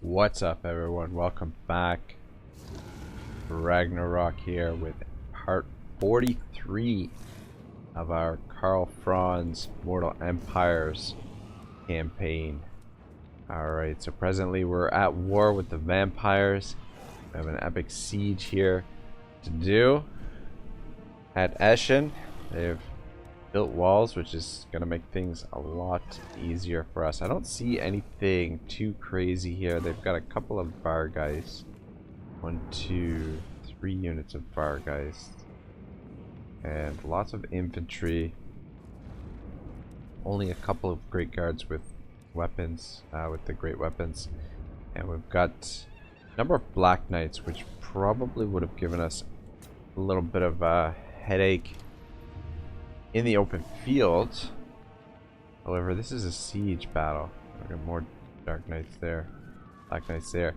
What's up, everyone? Welcome back. Ragnarok here with part 43 of our Karl Franz Mortal Empires campaign. Alright, so presently we're at war with the vampires. We have an epic siege here to do. At Eschen, they've built walls, which is going to make things a lot easier for us. I don't see anything too crazy here. They've got a couple of Vargeist. 1, 2, 3 units of Vargeist. And lots of infantry. Only a couple of Great Guards with weapons, with the great weapons. And we've got a number of Black Knights, which probably would have given us a little bit of a headache in the open field. However, this is a siege battle. We've got more Dark Knights there, Black Knights there.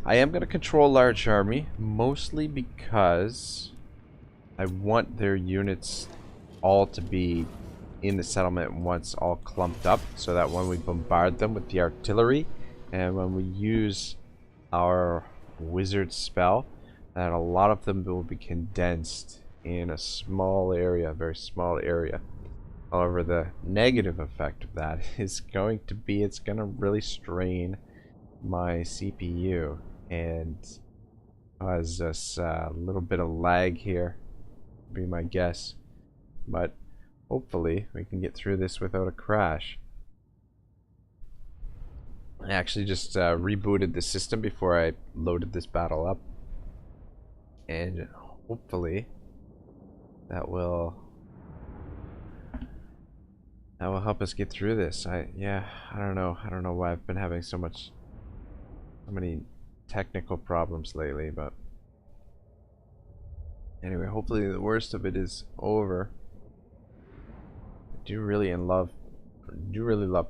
I am going to control large army, mostly because I want their units all to be in the settlement once all clumped up, so that when we bombard them with the artillery and when we use our wizard spell, that a lot of them will be condensed in a small area, a very small area. However, the negative effect of that is going to be it's going to really strain my CPU and cause us a little bit of lag here, be my guess. But hopefully we can get through this without a crash. I actually just rebooted the system before I loaded this battle up, and hopefully that will help us get through this. I don't know why I've been having so many technical problems lately, but anyway, hopefully the worst of it is over. I do really love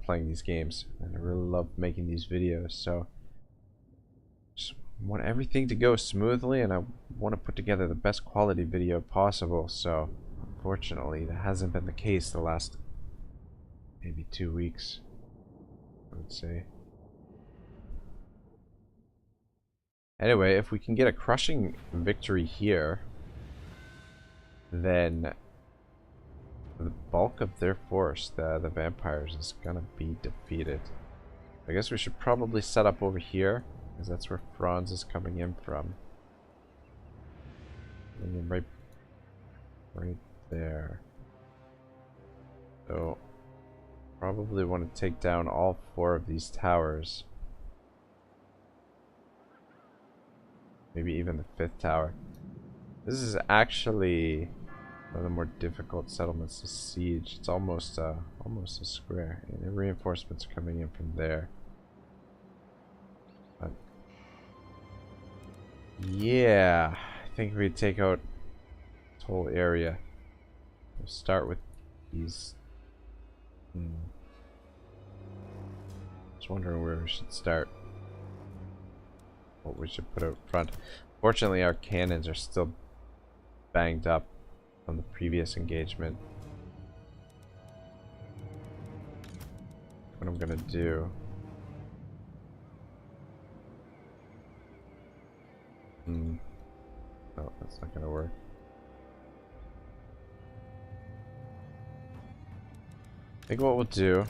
playing these games, and I really love making these videos, so just want everything to go smoothly, and I want to put together the best quality video possible. So unfortunately that hasn't been the case the last maybe 2 weeks, I would say. Anyway, if we can get a crushing victory here, then the bulk of their force, the vampires, is gonna be defeated. I guess we should probably set up over here, because that's where Franz is coming in from. And right there. So probably want to take down all 4 of these towers. Maybe even the 5th tower. This is actually one of the more difficult settlements to siege. It's almost a square, and the reinforcements are coming in from there. But yeah, I think if we take out this whole area, we'll start with these. Just wondering where we should start. What we should put out front. Fortunately, our cannons are still banged up from the previous engagement. What I'm gonna do. No, that's not gonna work. I think what we'll do.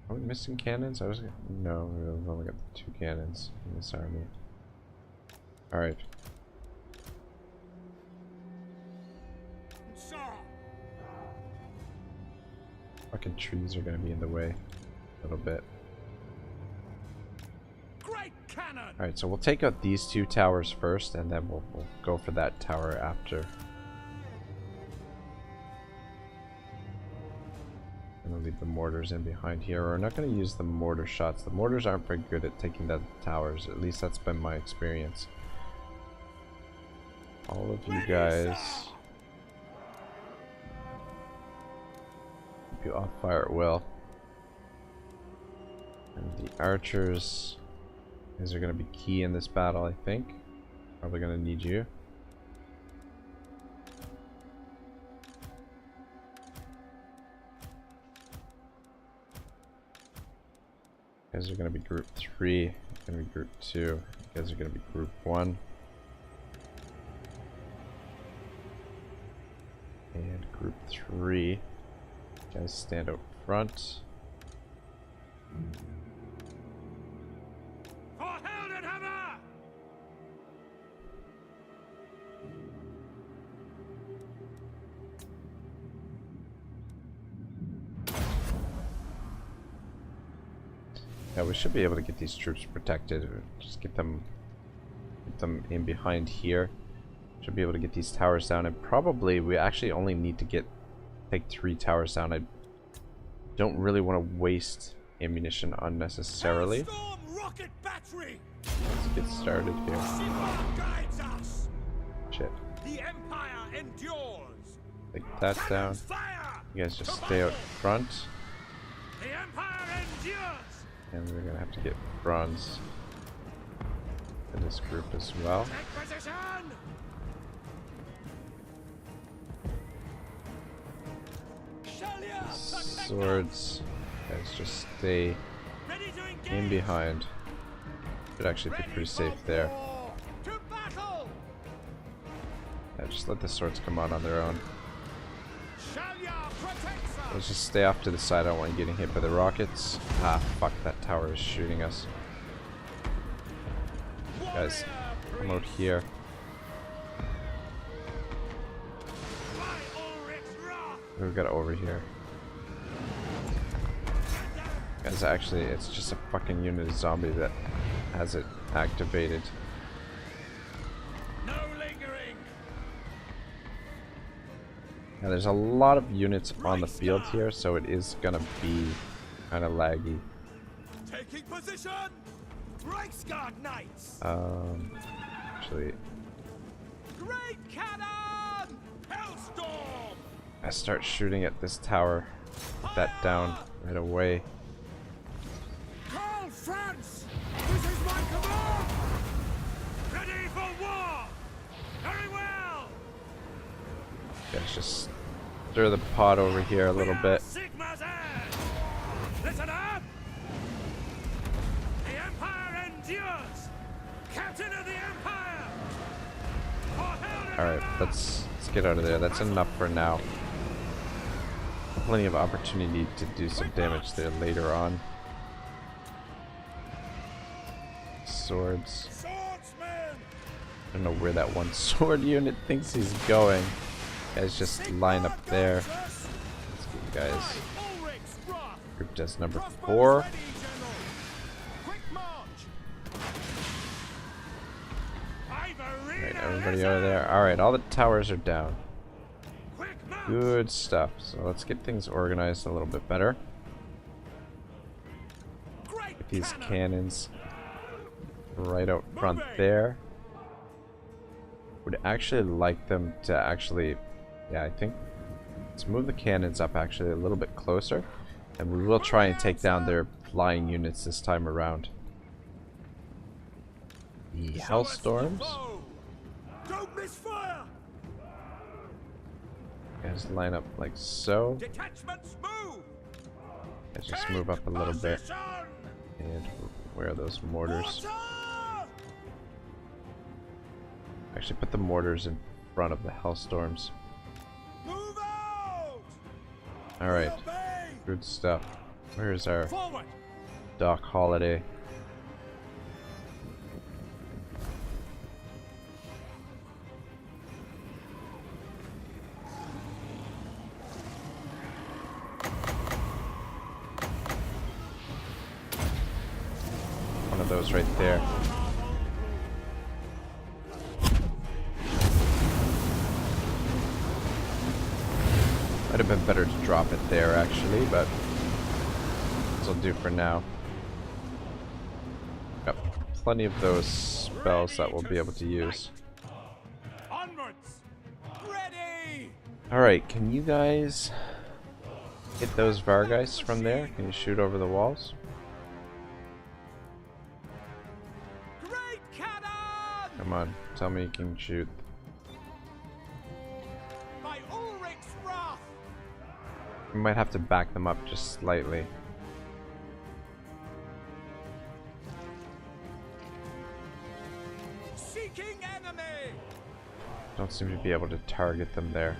Are we missing cannons? No, we've only got 2 cannons in this army. Alright. Fucking trees are gonna be in the way a little bit. Alright, so we'll take out these 2 towers first, and then we'll go for that tower after. I'm gonna leave the mortars in behind here. We're not gonna use the mortar shots. The mortars aren't very good at taking down the towers. At least that's been my experience. All of you guys, keep you off fire at will. And the archers, these are gonna be key in this battle, I think. Probably gonna need you. guys are going to be group 3. Going to be group 2. You guys are going to be group 1. And group 3. You guys stand out front. Yeah, we should be able to get these troops protected. Just get them in behind here. Should be able to get these towers down, and probably we actually only need to take 3 towers down. I don't really want to waste ammunition unnecessarily. Let's get started here. Shit. Take that down. You guys just stay out front. And we're gonna have to get bronze in this group as well. Swords, guys, just stay in behind. Should actually be pretty safe there. Yeah, just let the swords come on their own. Let's just stay off to the side. I don't want you getting hit by the rockets. Ah, fuck, that tower is shooting us. Guys, come out here. What we got over here? Guys, actually, it's just a fucking unit of zombie that has it activated. Now, there's a lot of units on the field here, so it is gonna be kind of laggy. Taking position. Actually, Great cannon! Hellstorm! I start shooting at this tower. Put that down right away. Karl Franz! This is my command! Ready for war! Very well! Guys, just stir the pot over here a little bit. Sigma's heirs! Listen up! The Empire endures! Captain of the Empire! Alright, let's get out of there. That's enough for now. Plenty of opportunity to do some damage there later on. Swords. Swordsman! I don't know where that one sword unit thinks he's going. Guys, just line up there. Let's get you guys. Group test number 4. Alright, everybody out of there. Alright, all the towers are down. Good stuff. So let's get things organized a little bit better. Get these cannons right out front there. Would actually like them to actually, yeah, I think let's move the cannons up actually a little bit closer, and we will try and take down their flying units this time around. The Hellstorms. Don't miss fire. Guys, line up like so. Detachments move. Guys, just move up a little bit. And where are those mortars? Actually, put the mortars in front of the Hellstorms. Move out. Alright, good stuff. Where's our Doc Holiday? One of those right there. Might have been better to drop it there actually, but this'll do for now. Got plenty of those spells that we'll be able to use. Onwards. Ready. Alright, can you guys hit those Vargeists from there? Can you shoot over the walls? Great cannon. Come on, tell me you can shoot. By Ulrich's wrath. We might have to back them up just slightly. Seeking enemy. Don't seem to be able to target them there.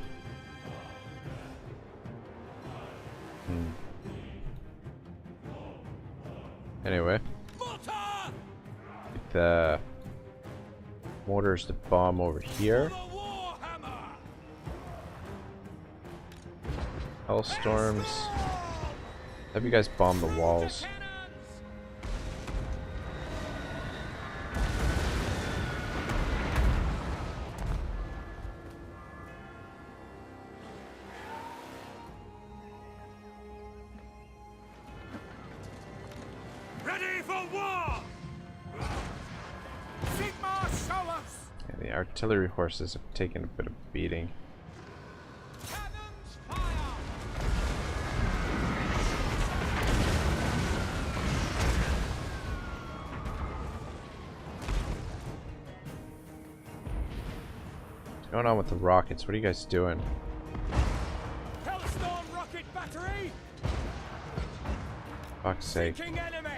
Anyway, Mortar. get the mortars to bomb over here. The Warhammer. Hellstorms. Have you guys bomb the walls? Cannons. Ready for war. Sigma, show us. Yeah, the artillery horses have taken a bit of a beating. Cannons fire. What's going on with the rockets? What are you guys doing? Hellstorm rocket battery. Fuck's sake. Seeking enemy.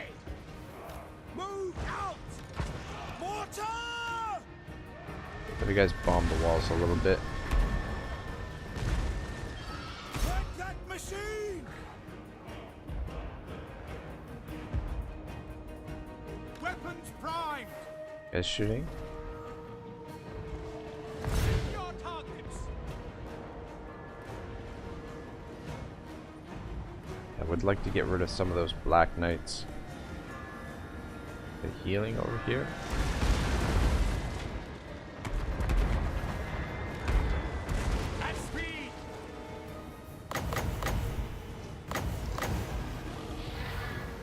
Move out. Mortar. Have you guys bombed the walls a little bit? Break that machine. Weapons primed. You guys shooting? Your targets. I would like to get rid of some of those Black Knights. The healing over here. At speed.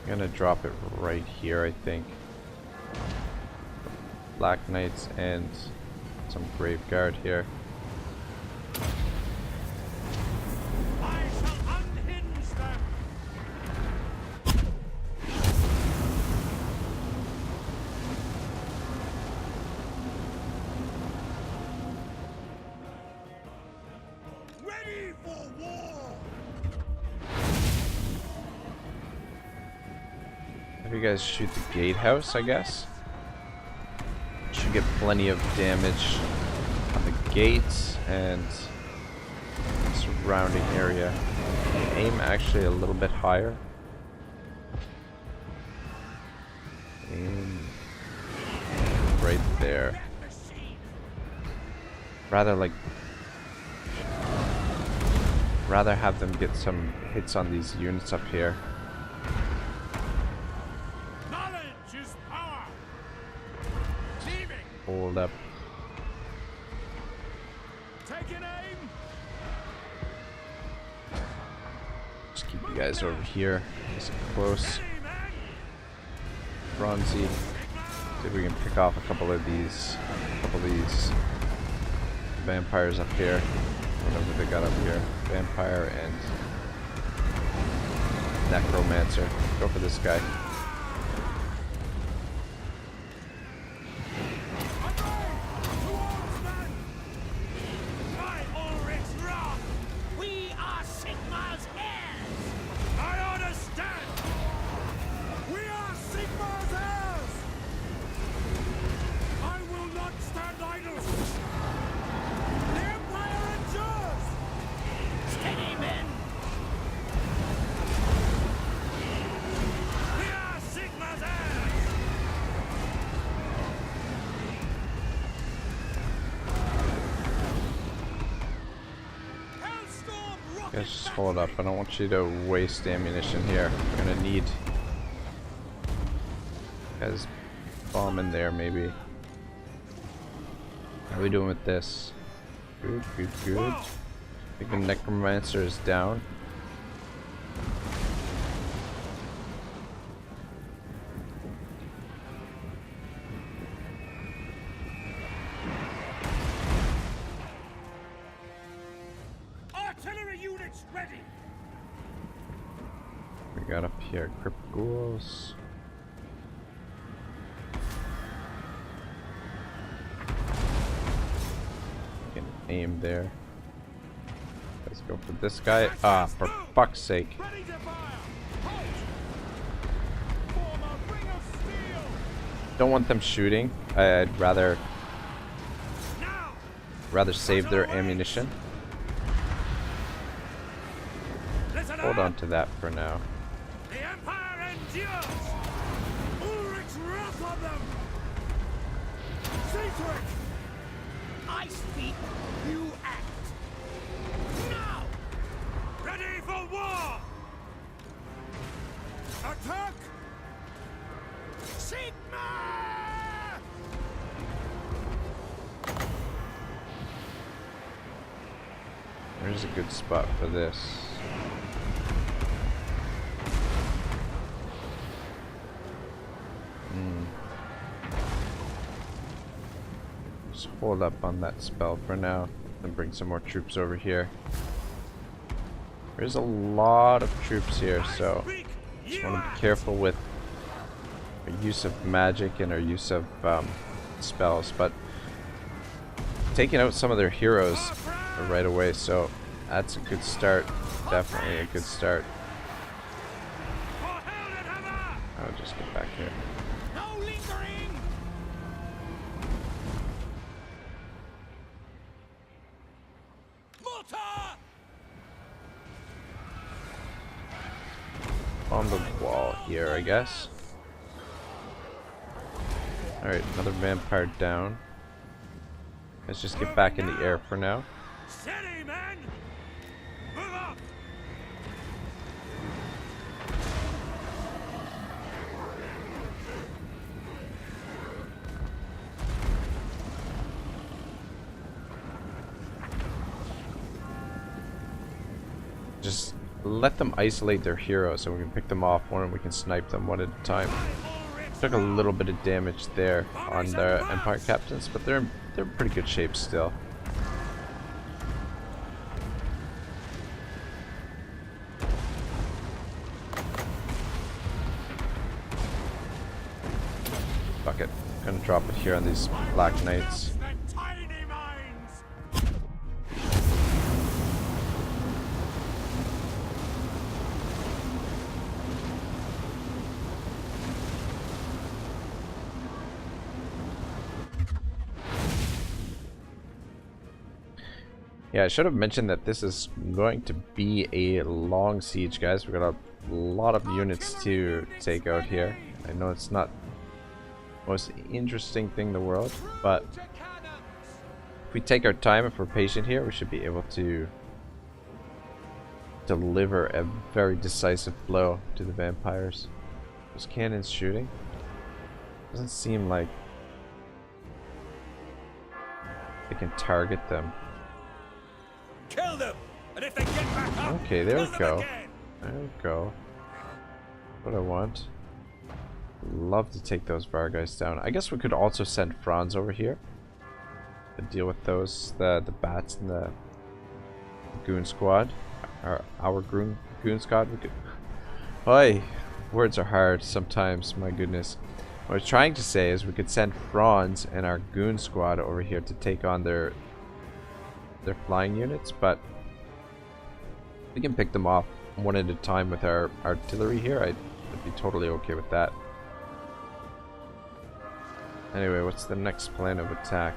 I'm gonna drop it right here, I think. Black Knights and some Grave Guard here. I shall unhinge them. Ready for war. Have you guys shoot the gatehouse, I guess? Should get plenty of damage on the gates and surrounding area. Aim actually a little bit higher. Aim right there. Rather have them get some hits on these units up here. Knowledge is power. Leaving. Hold up. Taking aim. Just keep you guys over here. Nice and close. Ready, man. Bronzy. See if we can pick off a couple of these vampires up here. Whatever they got up here. Vampire and Necromancer. Go for this guy. By Ulrich's wrath, we are Sigma's heirs. I understand. We are Sigma's heirs. I will not stand idle. The Empire endures. Steady, men. We are Sigma's heirs. Hellstorm rocket Guys, just hold up. I don't want you to waste ammunition here. We're gonna need guys bomb in there maybe. How are we doing with this? Good, good, good. I think the Necromancer is down. Artillery units ready. We got up here Crypt Ghouls. Can aim there. Let's go for this guy. Ah, for fuck's sake. Ready to fire. Halt. Form a ring of steel. Don't want them shooting. I'd rather rather save their ammunition. Hold on to that for now. The Empire endures! Ulrich's wrath on them! See to it! I speak, you act! Now! Ready for war! Attack! Sigma! Where's a good spot for this? Just hold up on that spell for now and bring some more troops over here. There's a lot of troops here, so just want to be careful with our use of magic and our use of spells, but taking out some of their heroes right away, so that's a good start. Definitely a good start. I'll just get back here. No lingering! Mortar! On the wall here, I guess. Alright, another vampire down. Let's just get back in the air for now. Steady, men! Move up! Just let them isolate their heroes so we can pick them off one and we can snipe them one at a time. Took a little bit of damage there on the Empire captains, but they're in pretty good shape still. Fuck it. Gonna drop it here on these Black Knights. The tiny minds! Yeah, I should have mentioned that this is going to be a long siege, guys. We've got a lot of units to take out here. I know it's not the most interesting thing in the world, but if we take our time, if we're patient here, we should be able to deliver a very decisive blow to the vampires. Those cannons shooting? Doesn't seem like they can target them. Kill them! And if they get back up, Okay, there we kill them go. again. There we go. What I want. Love to take those Varguys down. I guess we could also send Franz over here to deal with those, the bats and the goon squad. Our goon squad. We could. Oi, words are hard sometimes. My goodness. What I was trying to say is we could send Franz and our goon squad over here to take on their flying units, but we can pick them off one at a time with our artillery here. I'd be totally okay with that. Anyway, what's the next plan of attack?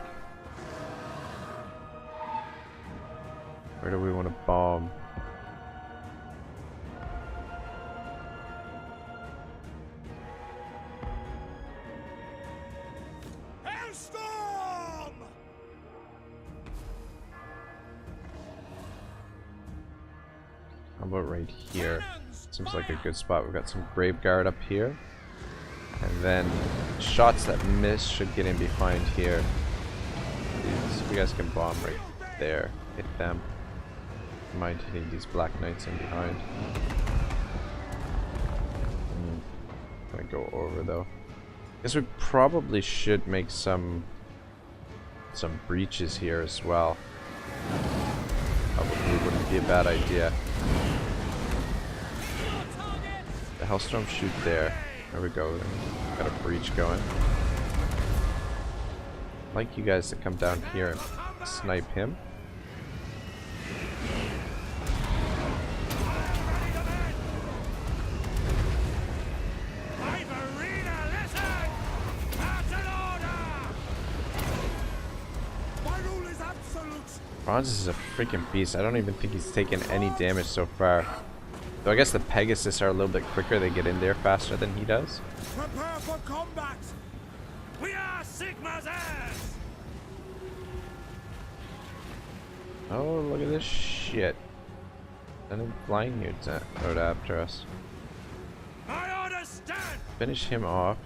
Where do we want to bomb? Hailstorm! How about right here? Seems like a good spot. We've got some Grave Guard up here. And then shots that miss should get in behind here. You guys can bomb right there. Hit them. Don't mind hitting these Black Knights in behind. Gonna go over though. Guess we probably should make some breaches here as well. Probably wouldn't be a bad idea. The Hellstorm shoot there. There we go. Got a breach going. I'd like you guys to come down here and snipe him. My rule is absolute! Franz is a freaking beast. I don't even think he's taken any damage so far. So I guess the Pegasus are a little bit quicker. They get in there faster than he does. Prepare for combat. We are Sigma's heirs. Oh, look at this shit. And then flying units out after us. My orders stand. Finish him off.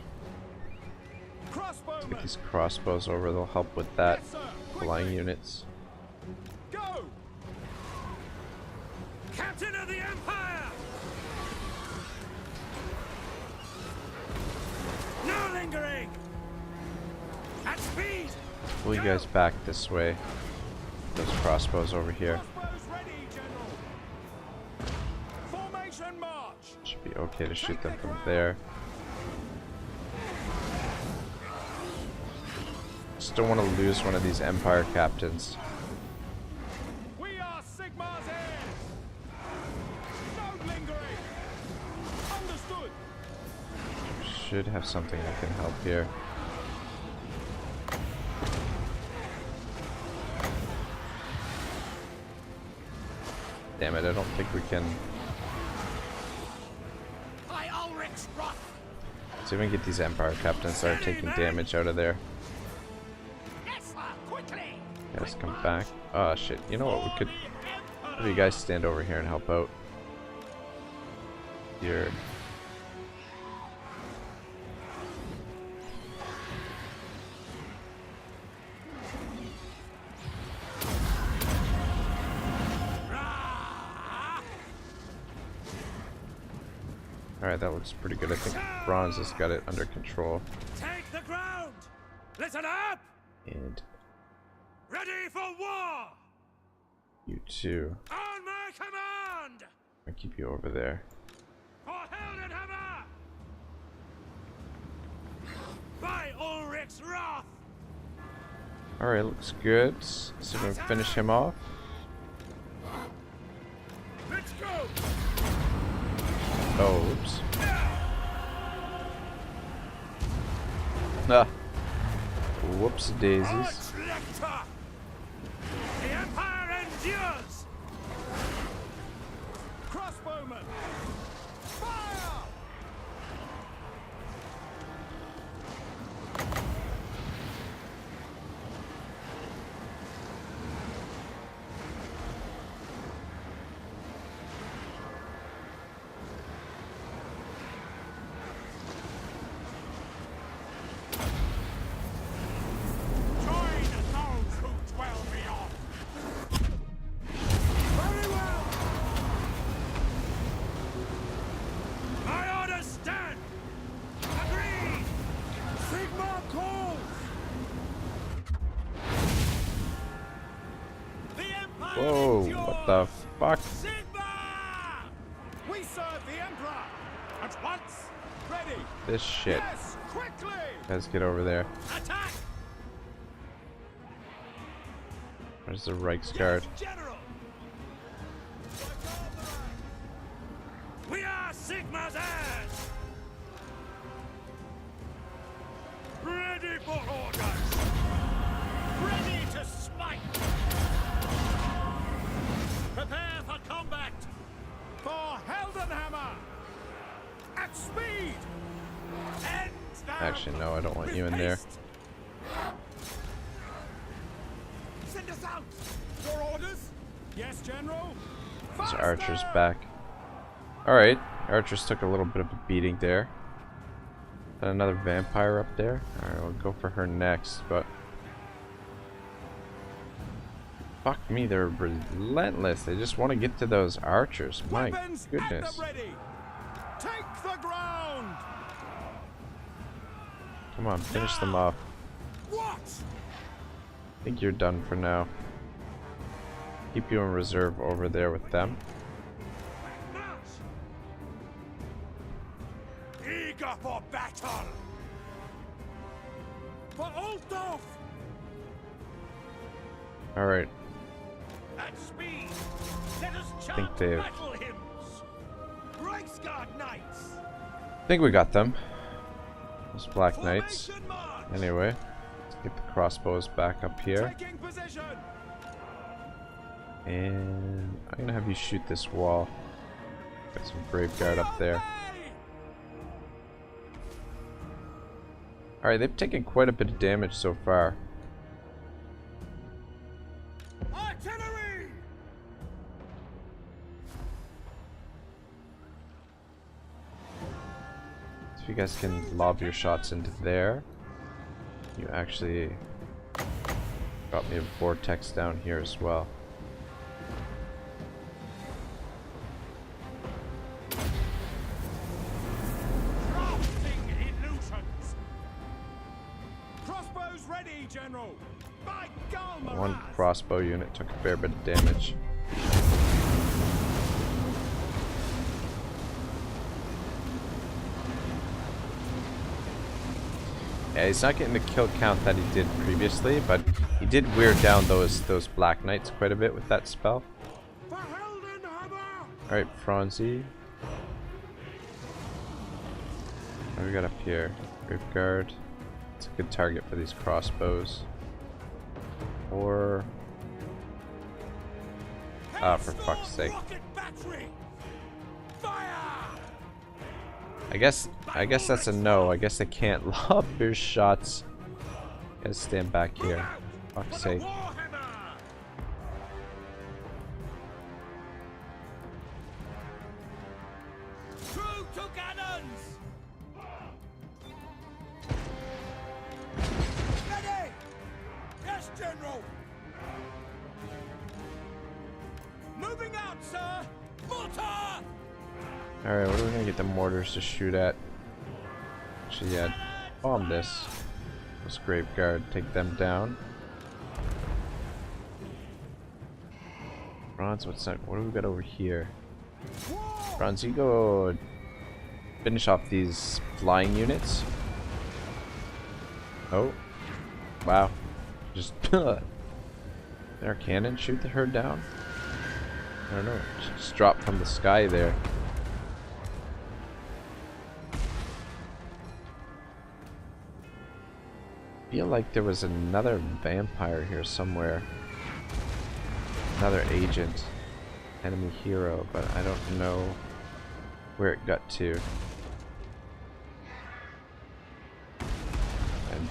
Crossbowmen. Get these crossbows over. They'll help with that. Yes, sir. Flying Quickly. units. Go. Captain of the Empire. No lingering. At speed. Pull you guys back this way. Those crossbows over here. Crossbows ready, General. Formation march. Should be okay to shoot them from there. Just don't want to lose one of these Empire captains. We are Sigma's heirs. No lingering. Understood. Should have something that can help here. Damn it, I don't think we can. By Ulrich's wrath. See if we can get these Empire captains start taking damage out of there. Yes, sir. Quickly. Guys, come back. Oh shit, you know what, we could have you guys stand over here and help out. Here. Alright, that looks pretty good. I think Bronze has got it under control. Take the ground. Listen up. And Ready for war. you too. On my command. I'll keep you over there. For Heldenhammer. By Ulrich's wrath. Alright, looks good. Let's see if we can finish him off. Let's go. Oh, oops. Ah. Whoops daisies. Lecter. The Empire endures. Crossbowmen. Fire. Join those who dwell beyond. Very well. My orders stand. Agreed. Sigma calls. The Empire Whoa, endures. what the fuck? Sigma! We serve the Emperor. At once. Ready. This shit. Yes, quickly. Guys, get over there. Attack. Where's the Reichsguard? Yes, General. We are Sigma's heirs. Ready for orders. Ready to smite. Prepare for combat. For Heldenhammer. At speed. End them. Actually, no, I don't want you in With there. haste. Send us out. Your orders? Yes, General. There's archers back. Alright, archers took a little bit of a beating there. Got another vampire up there. Alright, we'll go for her next, but fuck me, they're relentless. They just want to get to those archers. My Weapons at goodness. the ready. Take the ground. Come on, finish them off. What? I think you're done for now. Keep you in reserve over there with them. March. Eager for battle. For Altdorf. Alright, At speed. Let us think chant they've- battle hymns. Reichsguard knights. I think we got them. Those Black Knights. Formation march. Anyway, let's get the crossbows back up here. Taking position. And I'm gonna have you shoot this wall. Got some graveguard up there. Alright, they've taken quite a bit of damage so far. Artillery! So if you guys can lob your shots into there, you actually got me a vortex down here as well. General. By God, One crossbow unit took a fair bit of damage. Yeah, he's not getting the kill count that he did previously, but he did wear down those Black Knights quite a bit with that spell. Alright, Franzi. What do we got up here? Graveguard. It's a good target for these crossbows. Or... ah, for fuck's sake. I guess that's a no. I guess they can't lob your shots. Gotta stand back here. Fuck's sake. Alright, what are we gonna get the mortars to shoot at? Actually, yeah, bomb this. This graveguard, take them down. Franz, what's that? What do we got over here? Franz, you go finish off these flying units. Oh, wow! Just did our cannon shoot her down? I don't know. Just dropped from the sky there. I feel like there was another vampire here somewhere. Another agent. Enemy hero, but I don't know where it got to. I'm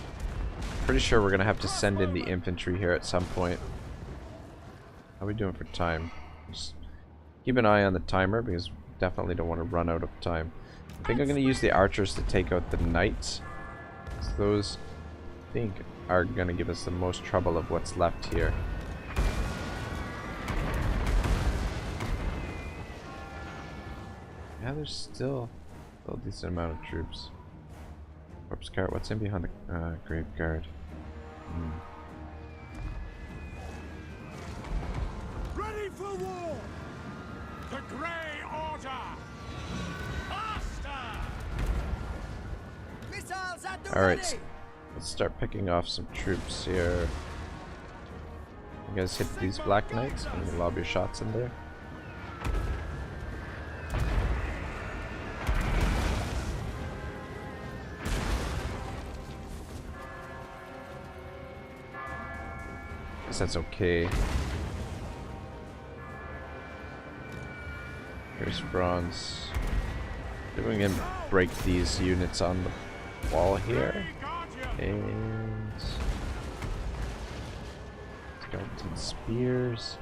pretty sure we're gonna have to send in the infantry here at some point. How are we doing for time? Just keep an eye on the timer because we definitely don't want to run out of time. I think I'm gonna use the archers to take out the knights. So those I think are gonna give us the most trouble of what's left here. Yeah, there's still a decent amount of troops. Corpse cart, what's in behind the graveguard? Ready for war! The Grey Order! Faster! Missiles at the Alright, ready! let's start picking off some troops here. You guys hit these Black Knights? Can you lob your shots in there? Guess that's okay. Here's Franz. Maybe we can break these units on the wall here. And skeleton spears.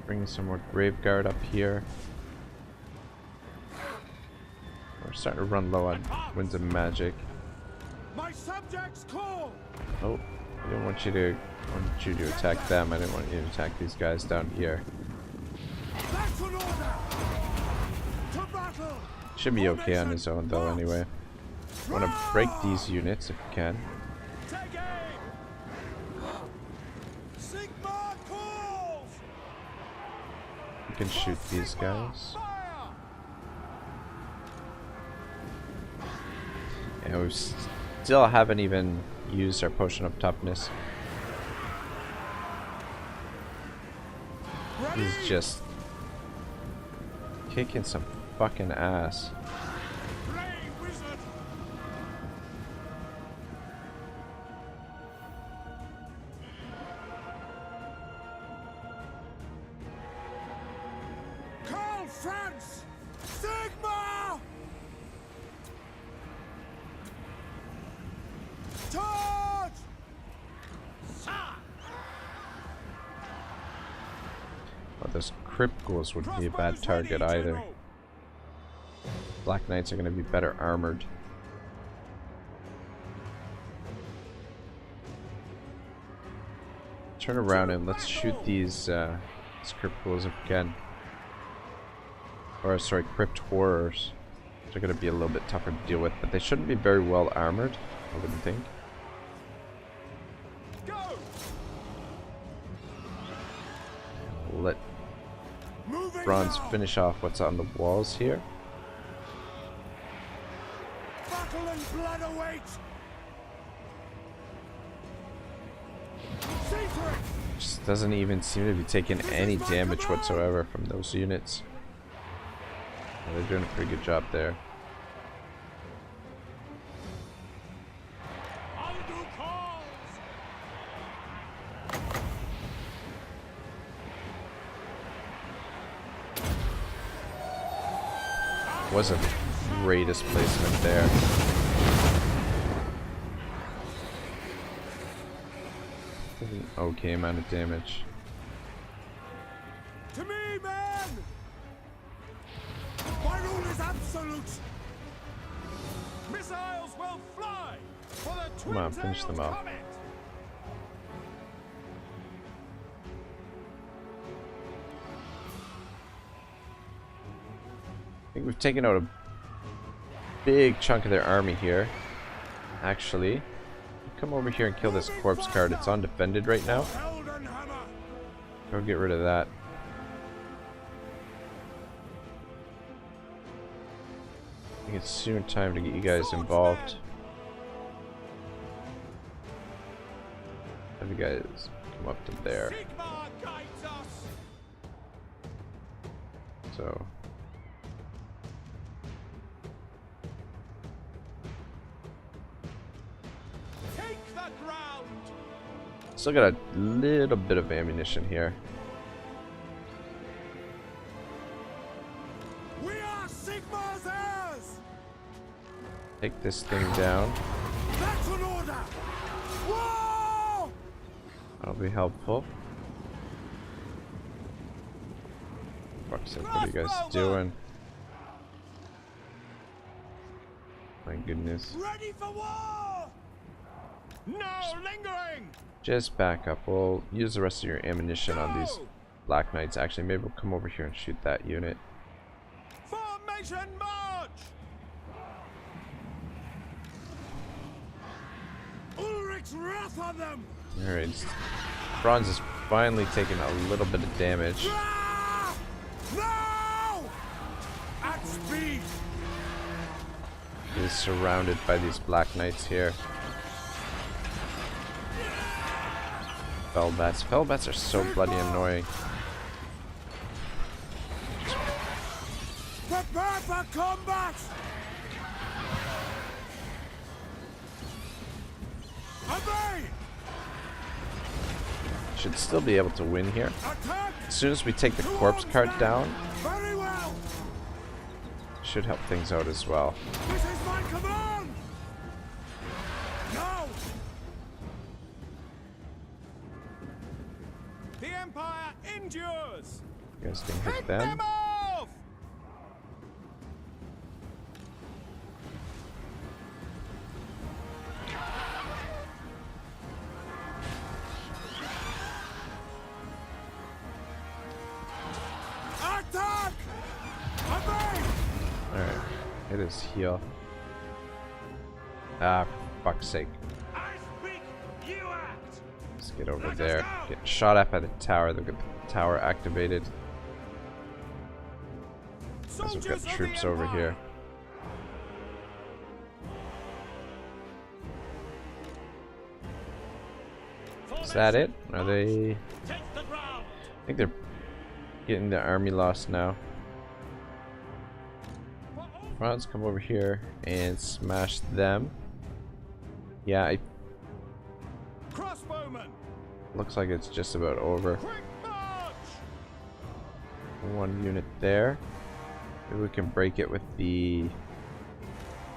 Bring some more graveguard up here. We're starting to run low on winds of magic. My subjects call. Oh, I didn't want you to attack them. I didn't want you to attack these guys down here. That's an order. To battle. Should be okay on his own though anyway. I want to break these units if you can. Take aim. Sigma calls. You can shoot these guys. Fire. Yeah, we still haven't even used our potion of toughness. He's just kicking some fucking ass. crypt ghouls wouldn't be a bad target either. Black Knights are going to be better armored. Turn around and let's shoot these crypt ghouls if we can. Or sorry, crypt horrors. They're going to be a little bit tougher to deal with, but they shouldn't be very well armored, I wouldn't think. Let Franz finish off what's on the walls here. Battle and blood awaits. Just doesn't even seem to be taking any damage whatsoever from those units. Yeah, they're doing a pretty good job there. Wasn't the greatest placement there. An okay amount of damage. To me, man! My rule is absolute. Missiles will fly for the Come on, finish them off. comet. I think we've taken out a big chunk of their army here. Actually, come over here and kill this corpse guard. It's undefended right now. Go get rid of that. I think it's soon time to get you guys involved. Have you guys come up to there. So still got a little bit of ammunition here. We are Sigmar's heirs. Take this thing down. That's an order. Whoa! That'll be helpful. Fuck's sake, what are you guys doing? My goodness. Ready for war! No lingering! Just back up. We'll use the rest of your ammunition on these Black Knights. Actually, maybe we'll come over here and shoot that unit. Formation march! Ulrich's wrath on them! Alright. Franz is finally taking a little bit of damage. Ah! No! At speed! He's surrounded by these Black Knights here. Fellbats. Fellbats are so bloody annoying. Prepare for combat! Obey! Should still be able to win here. Attack! As soon as we take the corpse cart down, Very well! should help things out as well. This is my command! Now! The Empire endures! You guys can hit Hit them. them off! Attack! Obey! Alright. It is heal. Ah, for fuck's sake. I speak, you act! Let's get over there. Get shot at by the tower. They'll get the tower activated. As we've got troops over here. Is that it? Are they... I think they're getting the army lost now. Franz, come over here and smash them. Yeah, Crossbowmen! looks like it's just about over. Quick march! One unit there. Maybe we can break it with the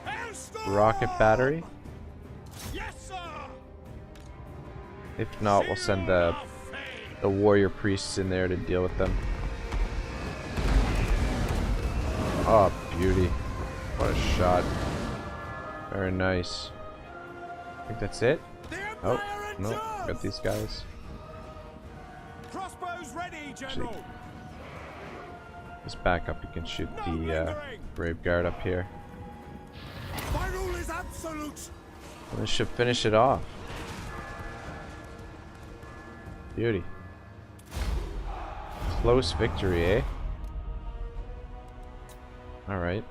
Hailstorm! rocket battery. Yes, sir! If not, we'll send the warrior priests in there to deal with them. Oh, beauty. What a shot. Very nice. I think that's it. Oh, no. Got these guys. Crossbows ready, General. Just back up. You can shoot the Brave Guard up here. My rule is absolute. And this should finish it off. Beauty. Close victory, eh? Alright.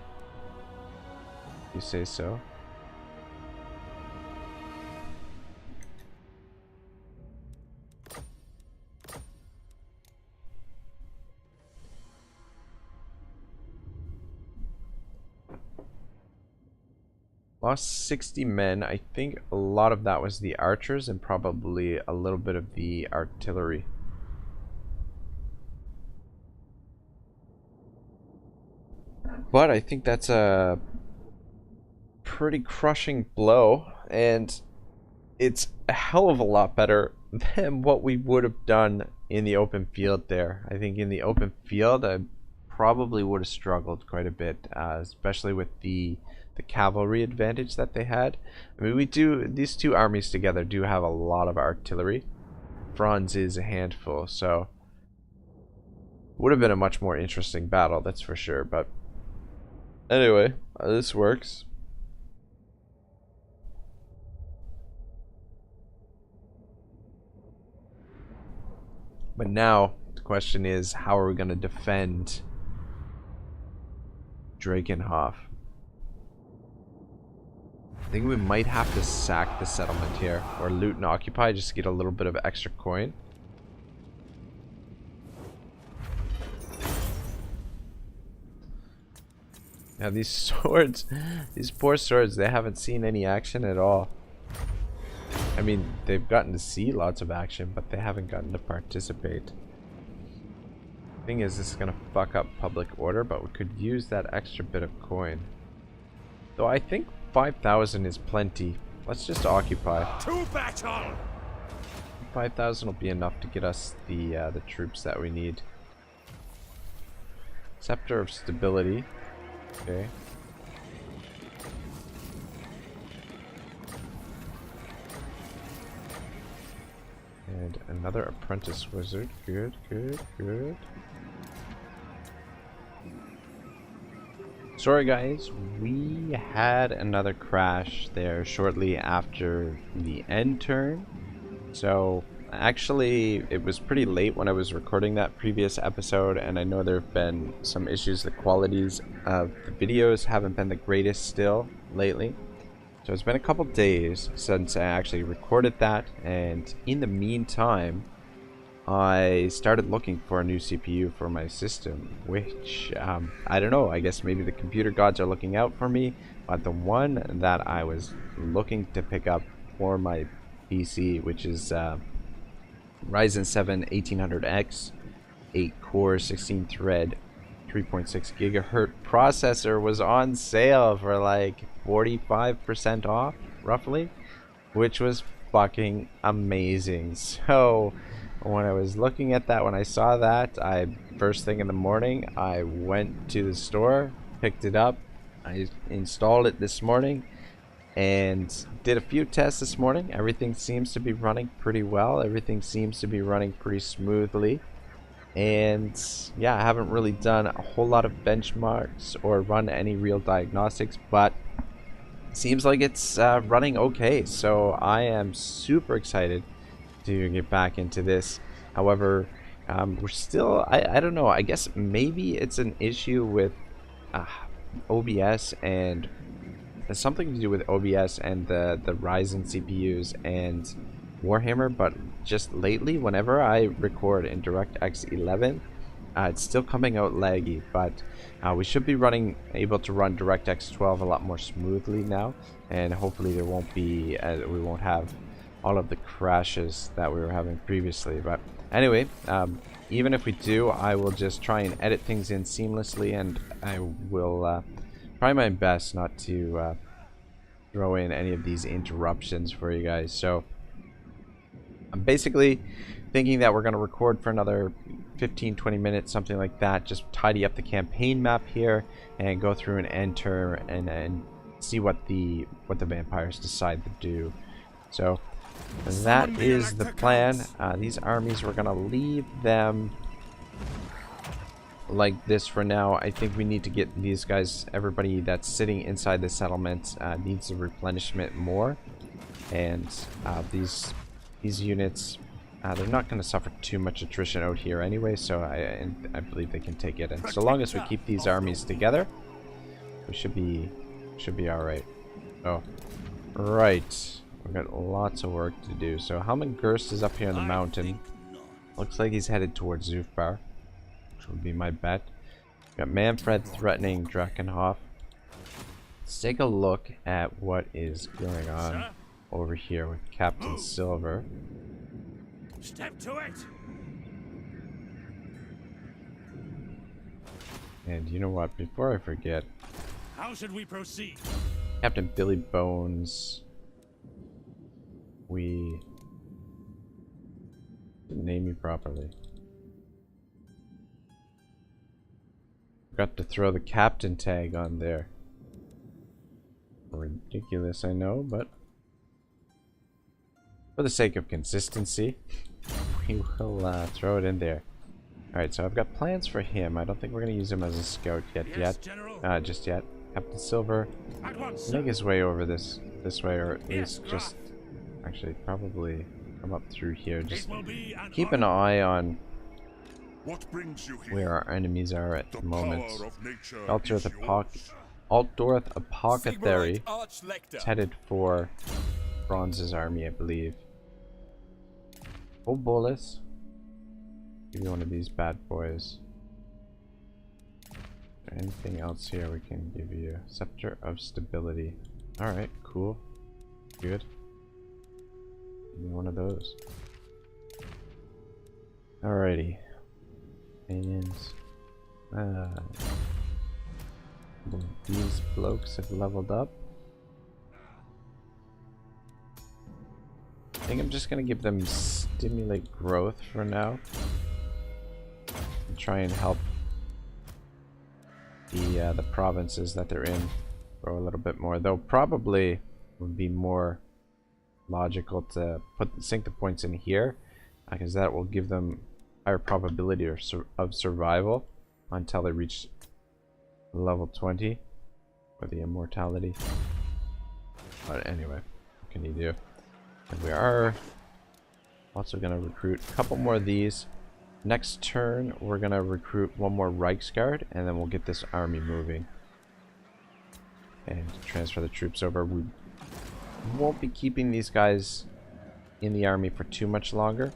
You say so. Lost 60 men. I think a lot of that was the archers and probably a little bit of the artillery. But I think that's a pretty crushing blow, and it's a hell of a lot better than what we would have done in the open field there. I think in the open field I probably would have struggled quite a bit, especially with the cavalry advantage that they had. I mean, these two armies together do have a lot of artillery. Franz is a handful, so would have been a much more interesting battle, that's for sure. But anyway, this works. But now the question is, how are we going to defend Drakenhof? I think we might have to sack the settlement here, or loot and occupy, just to get a little bit of extra coin. Now these swords, these poor swords, they haven't seen any action at all. I mean, they've gotten to see lots of action, but they haven't gotten to participate. Thing is, this is gonna fuck up public order, but we could use that extra bit of coin. Though I think 5,000 is plenty. Let's just occupy. To battle. 5,000 will be enough to get us the troops that we need. Scepter of Stability. Okay. And another apprentice wizard. Good, good, good. Sorry guys, we had another crash there shortly after the end turn. So actually it was pretty late when I was recording that previous episode, and I know there have been some issues. The qualities of the videos haven't been the greatest still lately. So it's been a couple days since I actually recorded that, and in the meantime I started looking for a new CPU for my system, which I don't know, I guess maybe the computer gods are looking out for me, but the one that I was looking to pick up for my PC, which is Ryzen 7 1800X, 8 core, 16 thread, 3.6 gigahertz processor, was on sale for like 45% off roughly, which was fucking amazing. So when I was looking at that, when I saw that, first thing in the morning I went to the store, picked it up, I installed it this morning and did a few tests this morning. Everything seems to be running pretty well. Everything seems to be running pretty smoothly. And yeah, I haven't really done a whole lot of benchmarks or run any real diagnostics, but it seems like it's running okay. So I am super excited to get back into this. However, we're still, I don't know, I guess maybe it's an issue with OBS, and there's something to do with OBS and the Ryzen CPUs and Warhammer, but just lately whenever I record in DirectX 11, it's still coming out laggy, but we should be able to run DirectX 12 a lot more smoothly now, and hopefully there won't be we won't have all of the crashes that we were having previously. But anyway, even if we do, I will just try and edit things in seamlessly, and I will try my best not to throw in any of these interruptions for you guys. So I'm basically thinking that we're going to record for another 15-20 minutes, something like that. Just tidy up the campaign map here and go through and enter and see what the vampires decide to do. So that is the plan. These armies, we're gonna leave them like this for now. I think we need to get these guys, everybody that's sitting inside the settlement needs a replenishment more, and these units, they're not going to suffer too much attrition out here anyway, so I believe they can take it. And so long as we keep these armies together, we should be all right. Oh, right, we've got lots of work to do. So Helmengirst is up here on the mountain. Looks like he's headed towards Zufbar, which would be my bet. Got Manfred threatening Drakenhof. Let's take a look at what is going on over here with Captain Silver. Step to it. And you know what? Before I forget, How should we proceed? Captain Billy Bones. We didn't name you properly. Forgot to throw the captain tag on there. Ridiculous, I know, but for the sake of consistency, we will throw it in there. Alright, so I've got plans for him. I don't think we're going to use him as a scout just yet. Captain Silver, make his way over this way, or at least just actually probably come up through here. Just keep an eye on where our enemies are at the moment. Altdorf Apothecary is headed for Franz's army, I believe. Oh, Bolus. Give you one of these bad boys. Is there anything else here we can give you? Scepter of Stability. Alright, cool. Good. Give me one of those. Alrighty. And these blokes have leveled up. I think I'm just gonna give them stimulate growth for now. And try and help the provinces that they're in grow a little bit more. Though probably would be more logical to sink the points in here, because that will give them higher probability of survival until they reach level 20 for the immortality. But anyway, what can you do? And we are also going to recruit a couple more of these. Next turn, we're going to recruit one more Reichsguard, and then we'll get this army moving and transfer the troops over. We won't be keeping these guys in the army for too much longer.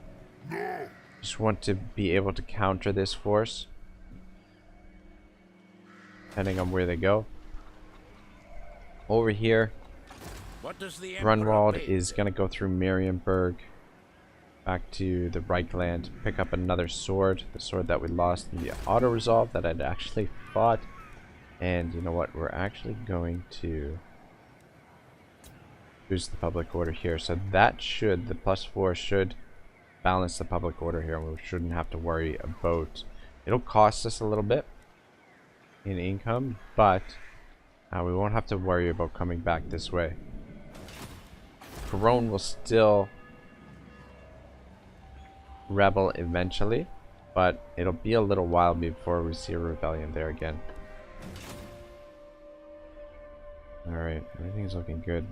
Just want to be able to counter this force depending on where they go. Over here, Grunwald is going to go through Marienburg back to the Reichland, pick up another sword, the sword that we lost in the auto-resolve that I'd actually fought. And you know what, we're actually going to boost the public order here, so that should, the +4 should balance the public order here, and we shouldn't have to worry about, it'll cost us a little bit in income, but we won't have to worry about coming back this way. Corone will still rebel eventually, but it'll be a little while before we see a rebellion there again. Alright, everything's looking good.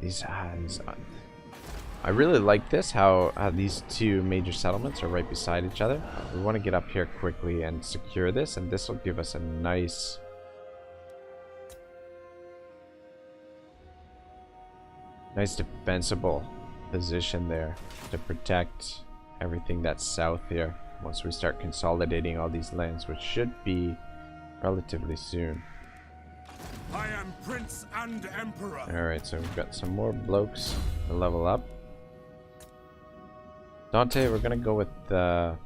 I really like this, how these two major settlements are right beside each other. We want to get up here quickly and secure this, and this will give us a nice defensible position there to protect everything that's south here once we start consolidating all these lands, which should be relatively soon. I am Prince and Emperor. Alright, so we've got some more blokes to level up. Dante, we're gonna go with the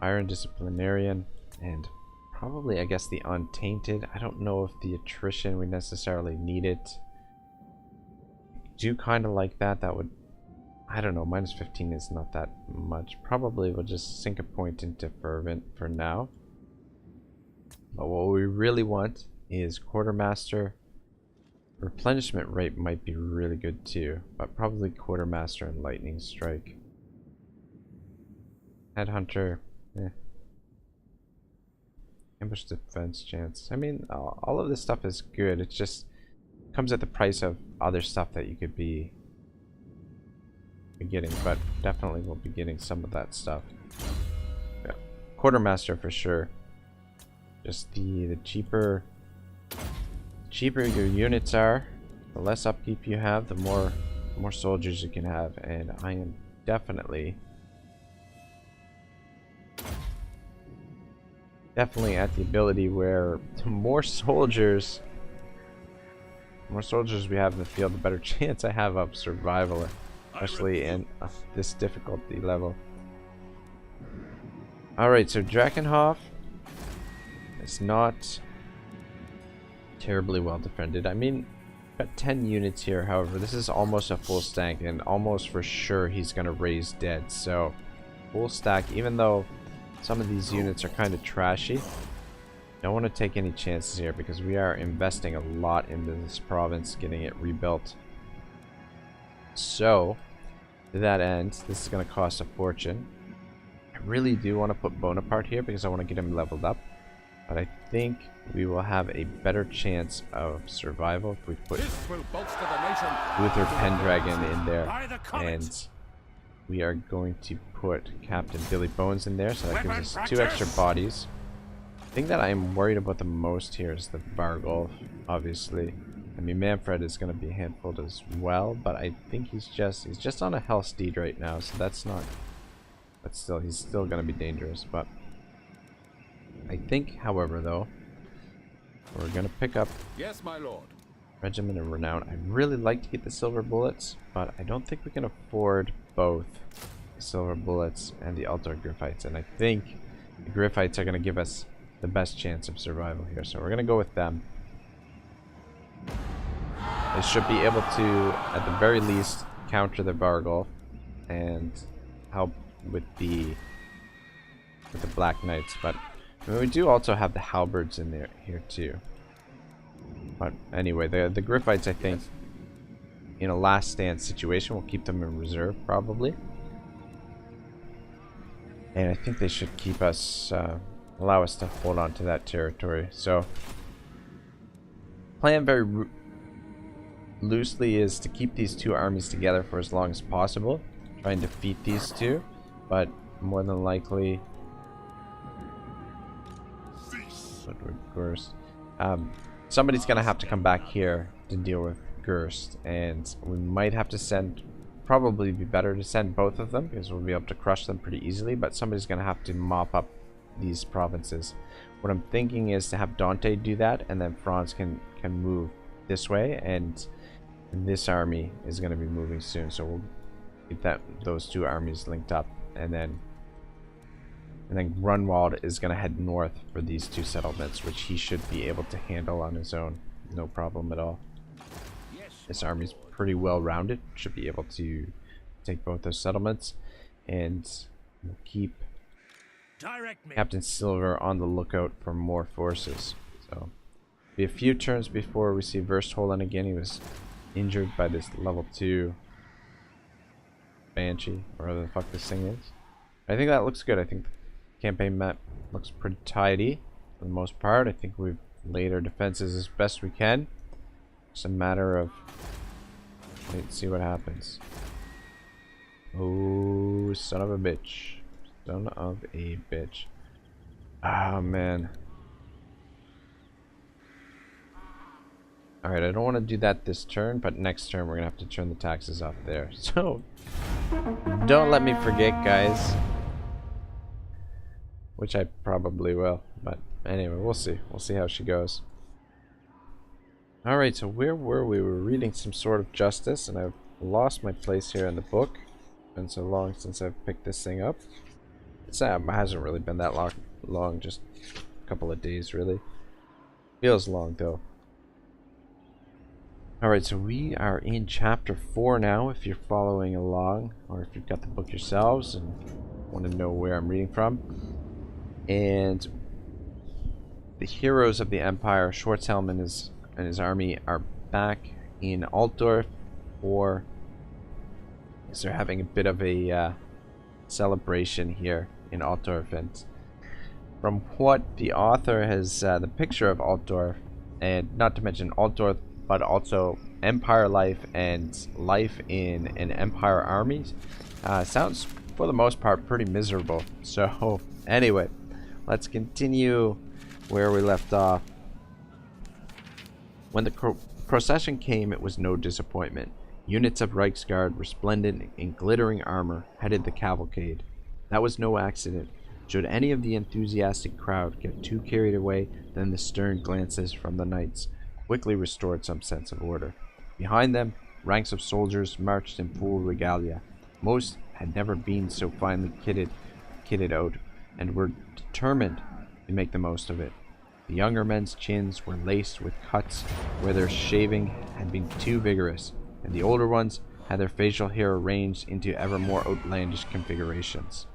Iron Disciplinarian and probably, I guess, the Untainted. I don't know if the attrition we necessarily need it. I do kind of like that. That would I don't know, minus 15 is not that much. Probably we'll just sink a point into Fervent for now. But what we really want is Quartermaster. Replenishment rate might be really good too, but probably Quartermaster and Lightning Strike. Headhunter, eh. Ambush defense chance. I mean, all of this stuff is good. It just comes at the price of other stuff that you could be getting, but definitely we'll be getting some of that stuff. Yeah, Quartermaster for sure. Just the cheaper your units are, the less upkeep you have, the more soldiers you can have, and I am definitely at the ability where the more soldiers we have in the field, the better chance I have of survival, especially in this difficulty level. Alright, so Drakenhof is not terribly well defended. I mean, got 10 units here, however, this is almost a full stack, and almost for sure he's going to raise dead. So, full stack, even though some of these units are kind of trashy, don't want to take any chances here because we are investing a lot into this province, getting it rebuilt. So, to that end, this is going to cost a fortune. I really do want to put Bonaparte here because I want to get him leveled up, but I think we will have a better chance of survival if we put Luther Pendragon in there, and we are going to put Captain Billy Bones in there, so that gives us 2 extra bodies. The thing that I am worried about the most here is the Vargolf, obviously. I mean, Manfred is going to be a handful as well, but I think he's just on a hell steed right now, so that's not, but still, he's still going to be dangerous. But I think, however, though, we're going to pick up, yes, my lord, Regiment of Renown. I'd really like to get the silver bullets, but I don't think we can afford both the silver bullets and the Altar Griffites, and I think the Griffites are going to give us the best chance of survival here, so we're going to go with them. They should be able to, at the very least, counter the Vargolf and help with the Black Knights, but I mean, we do also have the halberds in there here too. But anyway, the Griffites, I think, in a last stand situation, will keep them in reserve probably, and I think they should keep us, allow us to hold on to that territory. So, plan very loosely is to keep these 2 armies together for as long as possible, try and defeat these 2, but more than likely. Somebody's gonna have to come back here to deal with Gerst, and we might have to send, probably be better to send both of them because we'll be able to crush them pretty easily, but somebody's gonna have to mop up these provinces. What I'm thinking is to have Dante do that, and then Franz can move this way, and this army is going to be moving soon, so we'll get those 2 armies linked up, and then Grunwald is going to head north for these 2 settlements, which he should be able to handle on his own, no problem at all. This army's pretty well rounded, should be able to take both those settlements, and we'll keep Captain Silver on the lookout for more forces. So be a few turns before we see Verstholen again. He was injured by this level 2 Banshee, or whatever the fuck this thing is. I think that looks good. I think the campaign map looks pretty tidy for the most part. I think we've laid our defenses as best we can. It's a matter of let's see what happens. Oh, son of a bitch. Son of a bitch. Oh, man. Alright, I don't want to do that this turn, but next turn we're going to have to turn the taxes off there. So, don't let me forget, guys. Which I probably will. But anyway, we'll see. We'll see how she goes. Alright, so where were we? We were reading some Sword of Justice, and I've lost my place here in the book. It's been so long since I've picked this thing up. It hasn't really been that long, just a couple of days really. Feels long though. Alright, so we are in chapter 4 now, if you're following along, or if you've got the book yourselves and want to know where I'm reading from. And the heroes of the Empire, Schwarzhelm and his army, are back in Altdorf, or so they're having a bit of a celebration here in Altdorf. And from what the author has, the picture of Altdorf, and not to mention Altdorf, but also Empire life and life in an Empire army, sounds for the most part pretty miserable. So anyway, let's continue where we left off. When the procession came, it was no disappointment. Units of Reichsguard, resplendent in glittering armor, headed the cavalcade. That was no accident. Should any of the enthusiastic crowd get too carried away, then the stern glances from the knights quickly restored some sense of order. Behind them, ranks of soldiers marched in full regalia. Most had never been so finely kitted out, and were determined to make the most of it. The younger men's chins were laced with cuts where their shaving had been too vigorous, and the older ones had their facial hair arranged into ever more outlandish configurations.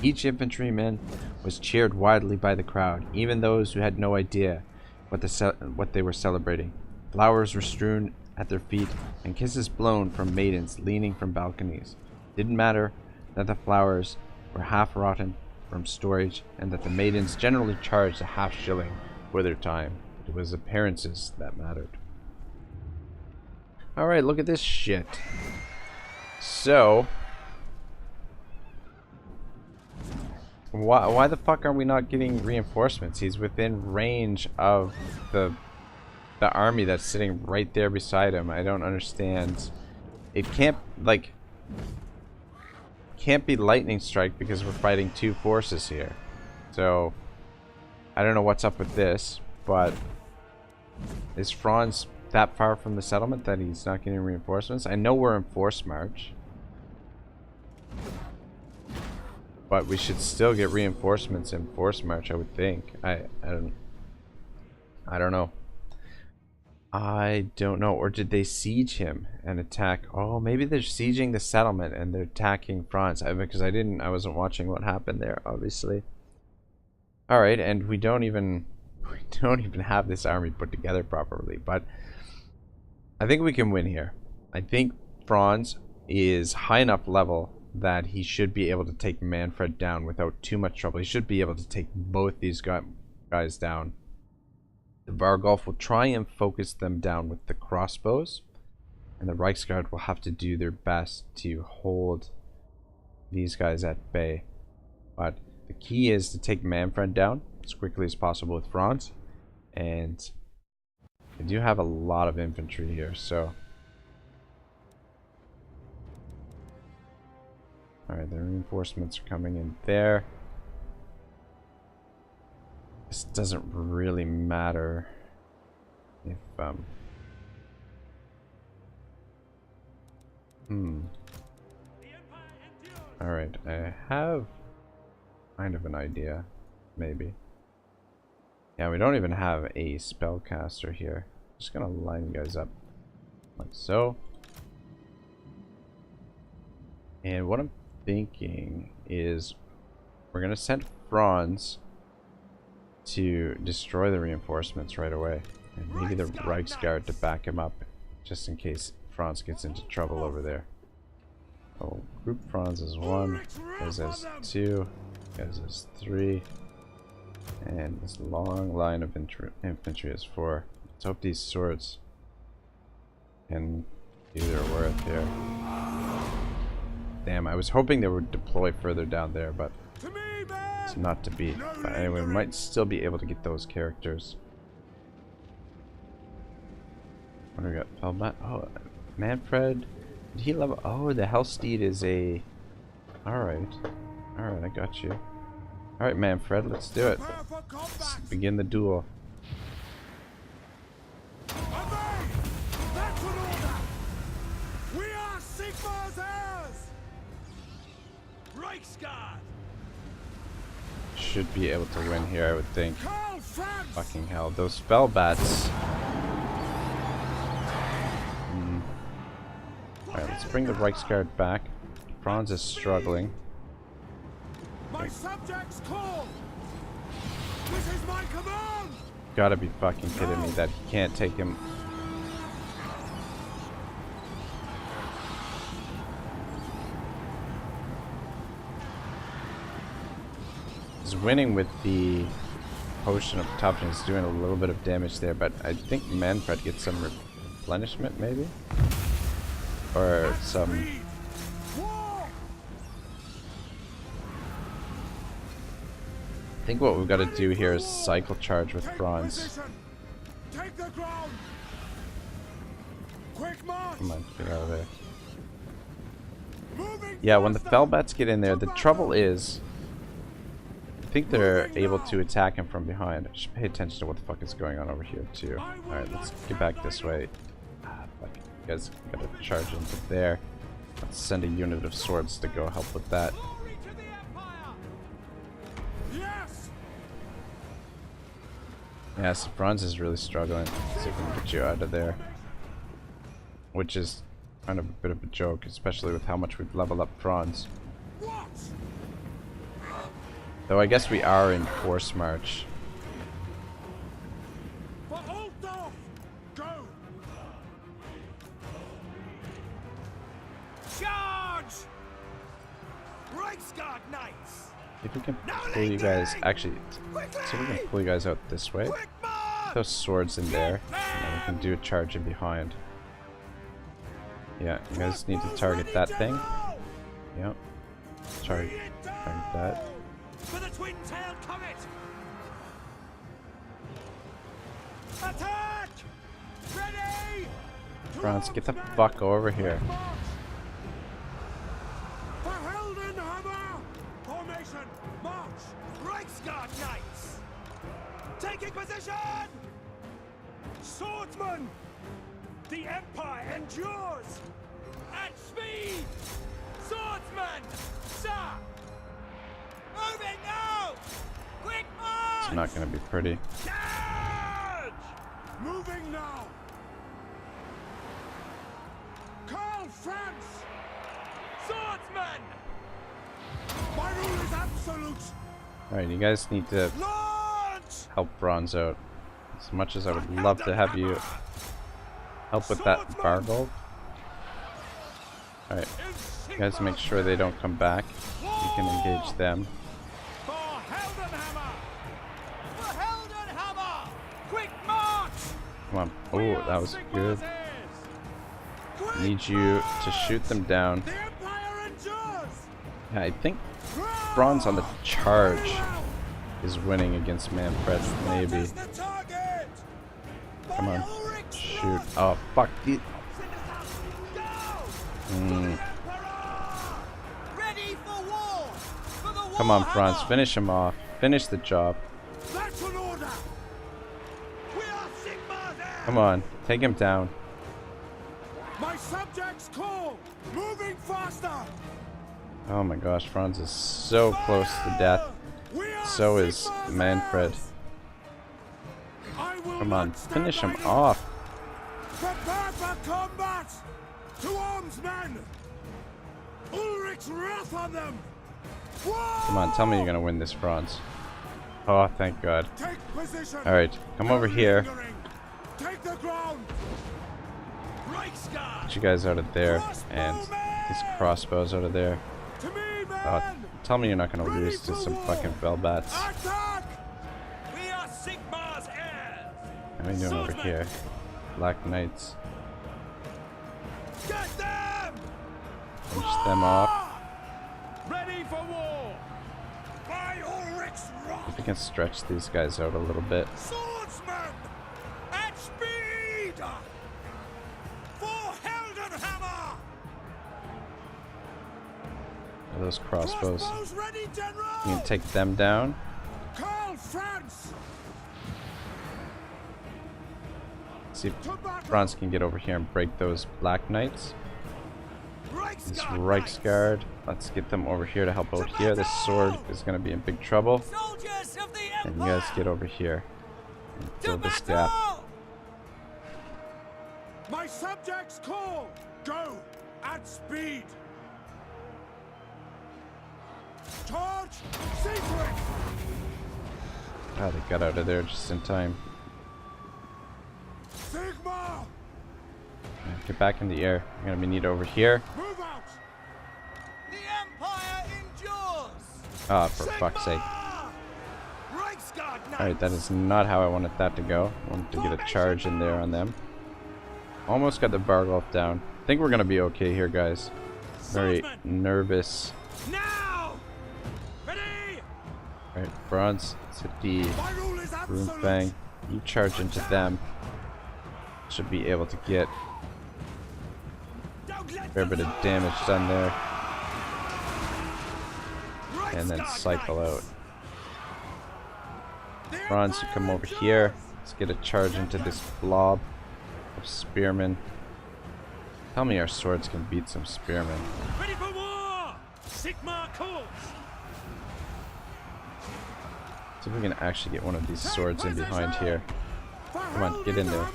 Each infantryman was cheered widely by the crowd, even those who had no idea what they were celebrating. Flowers were strewn at their feet, and kisses blown from maidens leaning from balconies. It didn't matter that the flowers were half rotten from storage, and that the maidens generally charged a half-shilling for their time. It was appearances that mattered. Alright, look at this shit. So, why the fuck are we not getting reinforcements? He's within range of the army that's sitting right there beside him. I don't understand. It can't be lightning strike because we're fighting two forces here. So I don't know what's up with this, but is Franz that far from the settlement that he's not getting reinforcements? I know we're in forced march, but we should still get reinforcements in forced march, I would think. I don't know. I don't know. Or did they siege him and attack? Oh, maybe they're sieging the settlement and they're attacking Franz. Because I wasn't watching what happened there, obviously. All right, and we don't even have this army put together properly. But I think we can win here. I think Franz is high enough level that he should be able to take Manfred down without too much trouble. He should be able to take both these guys down. The Vargolf will try and focus them down with the crossbows, and the Reichsguard will have to do their best to hold these guys at bay. But the key is to take Manfred down as quickly as possible with Franz, and I do have a lot of infantry here, so alright, the reinforcements are coming in there. This doesn't really matter if Alright, I have kind of an idea, maybe. Yeah, we don't even have a spellcaster here. Just gonna line you guys up like so. And what I'm thinking is we're gonna send Franz to destroy the reinforcements right away, and maybe the Reichsguard to back him up just in case Franz gets into trouble over there. Oh, group Franz is 1, guys as 2, guys as 3, and this long line of infantry is 4. Let's hope these swords can do their worth here. Damn, I was hoping they would deploy further down there, but it's not to be. But anyway, we might still be able to get those characters. What do we got? Feldman? Oh, Manfred. Did he level? Oh, the Hellsteed is a... Alright. Alright, I got you. Alright, Manfred, let's do it. Let's begin the duel. We are Sigmar's heirs! Reichsguard! should be able to win here, I would think. Karl Franz! Fucking hell, those spell bats. Alright, let's bring the Reichsguard back. Franz is struggling. My subjects call! This is my command! Gotta be fucking kidding me that he can't take him. He's winning with the potion of toughness. He's doing a little bit of damage there, but I think Manfred gets some replenishment maybe? Or some... I think what we've got to do here is cycle charge with Franz. Take the ground. Quick march. Come on, get out of there. Yeah, when the Fellbats get in there, the trouble is, I think they're able to attack him from behind. I should pay attention to what the fuck is going on over here too. Alright, let's get back this way. Fuck. You guys gotta charge into there. Let's send a unit of swords to go help with that. Yeah, so Franz is really struggling. Let's see if we can get you out of there. Which is kind of a bit of a joke, especially with how much we've leveled up Franz. Though I guess we are in force march. Charge! Reichsguard Knights! If we can pull you guys, actually, see if we can pull you guys out this way. Put those swords in there, and then we can do a charge in behind. Yeah, you guys need to target that thing. Yep. Target that. For the twin-tailed comet! Attack! Ready! Franz, get the fuck over here. March! Reichsguard Knights! Taking position! Swordsman! The Empire endures! At speed! Swordsman! Sir! Moving now! Quick march! It's not gonna be pretty. Charge! Moving now! Karl Franz! Swordsman! My rule is absolute. Alright, you guys need to help Franz out. As much as I would love to have you help with that Bargold. Alright, you guys make sure they don't come back. You can engage them. For Heldenhammer! For Heldenhammer! Quick march! Come on. Oh, that was good. Need you to shoot them down. The Empire endures! Yeah, I think Franz on the charge is winning against Manfred, maybe. Come on. Shoot. Oh, fuck. Come on, Franz. Finish him off. Finish the job. Come on. Take him down. My subjects call. Moving faster. Oh my gosh, Franz is so close to death. So is Manfred. Come on, finish him off. Prepare for combat! To arms, men! Ulrich's wrath on them! Come on, tell me you're gonna win this, Franz. Oh, thank God. Alright, come over here. Take the ground! Get you guys out of there, and these crossbows out of there. Tell me you're not gonna lose to some fucking Fellbats. We are Sigmar's heirs! What are we doing over here? Black Knights. Get them! Finish them off. Ready for war! By Ulrich's wrath! If we can stretch these guys out a little bit. Swordsman! At speed! For Heldenhammer! Those crossbows. Ready, General! You can take them down. Karl Franz! See if Franz can get over here and break those Black Knights. This Reichsguard. Let's get them over here to help out here. This sword is going to be in big trouble. Soldiers of the Empire! And you guys get over here and fill this gap. My subjects call! Go! At speed! Charge! Secret! Ah, they got out of there just in time. Sigma! Get back in the air. You're gonna be neat over here. Move out! The Empire endures! Ah, for fuck's sake. Alright, that is not how I wanted that to go. I wanted to get a charge in there on them. Almost got the Bargolf down. I think we're gonna be okay here, guys. Very nervous. Now! Ready! Alright, Franz, City, Runefang. You charge into them. Should be able to get a fair bit of damage done there. And then cycle out. Franz, you come over here. Let's get a charge into this blob of spearmen. Tell me our swords can beat some spearmen. Ready for war! Sigma calls! See if we can actually get one of these swords in behind here. Come on, get in there.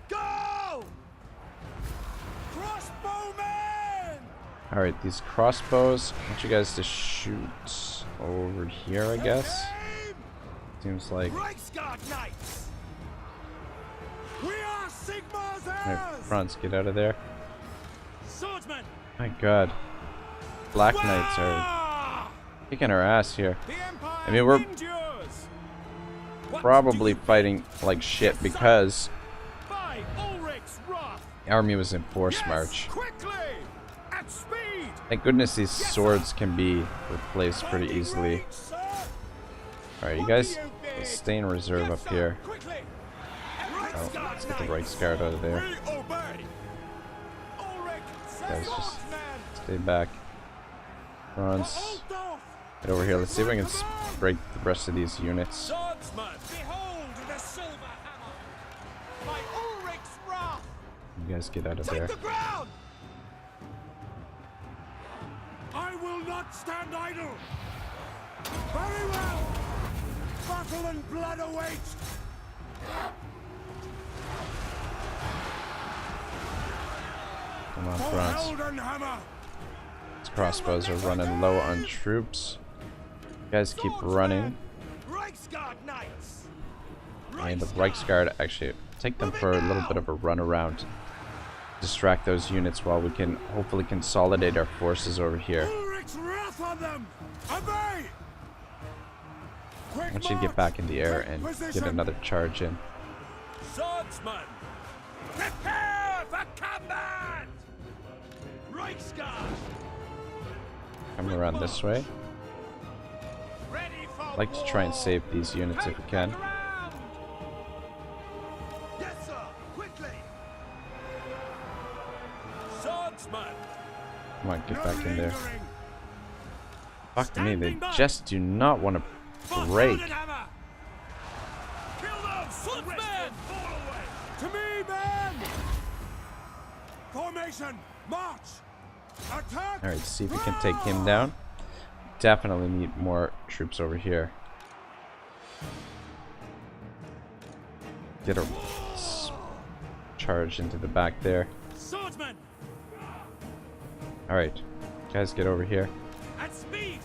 Go! Crossbowmen! Alright, these crossbows, I want you guys to shoot over here, I guess. Seems like... Reichsguard Knights! We are Sigma's Alright, heirs! Franz, get out of there. Swordsman! My god. Black Knights are kicking our ass here. I mean, we're probably fighting like shit because the army was in forced march. Thank goodness these swords can be replaced pretty easily. Alright, you guys stay in reserve up here. Oh, let's get the Reichsguard out of there. Guys, just stay back. Franz, get over here. Let's see if we can break the rest of these units. You guys get out of there. I will not stand idle. Very well. Battle and blood awaits. Come on, Franz. These crossbows are running low on troops. You guys keep running. And the Reichsguard, actually, take them for a little bit of a run around. Distract those units while we can hopefully consolidate our forces over here. I want you to get back in the air and get another charge in. Swordsman, prepare for combat! Reichsguard! Come around this way. I'd like to try and save these units if we can. Yes, sir. Quickly. Swordsman. Come on, get back in there. Fuck me, they just do not want to break. To me, men! Formation, march! Attack! Alright, see if we can take him down. Definitely need more troops over here. Get a charge into the back there. Swordsman! Alright, guys, get over here. At speed!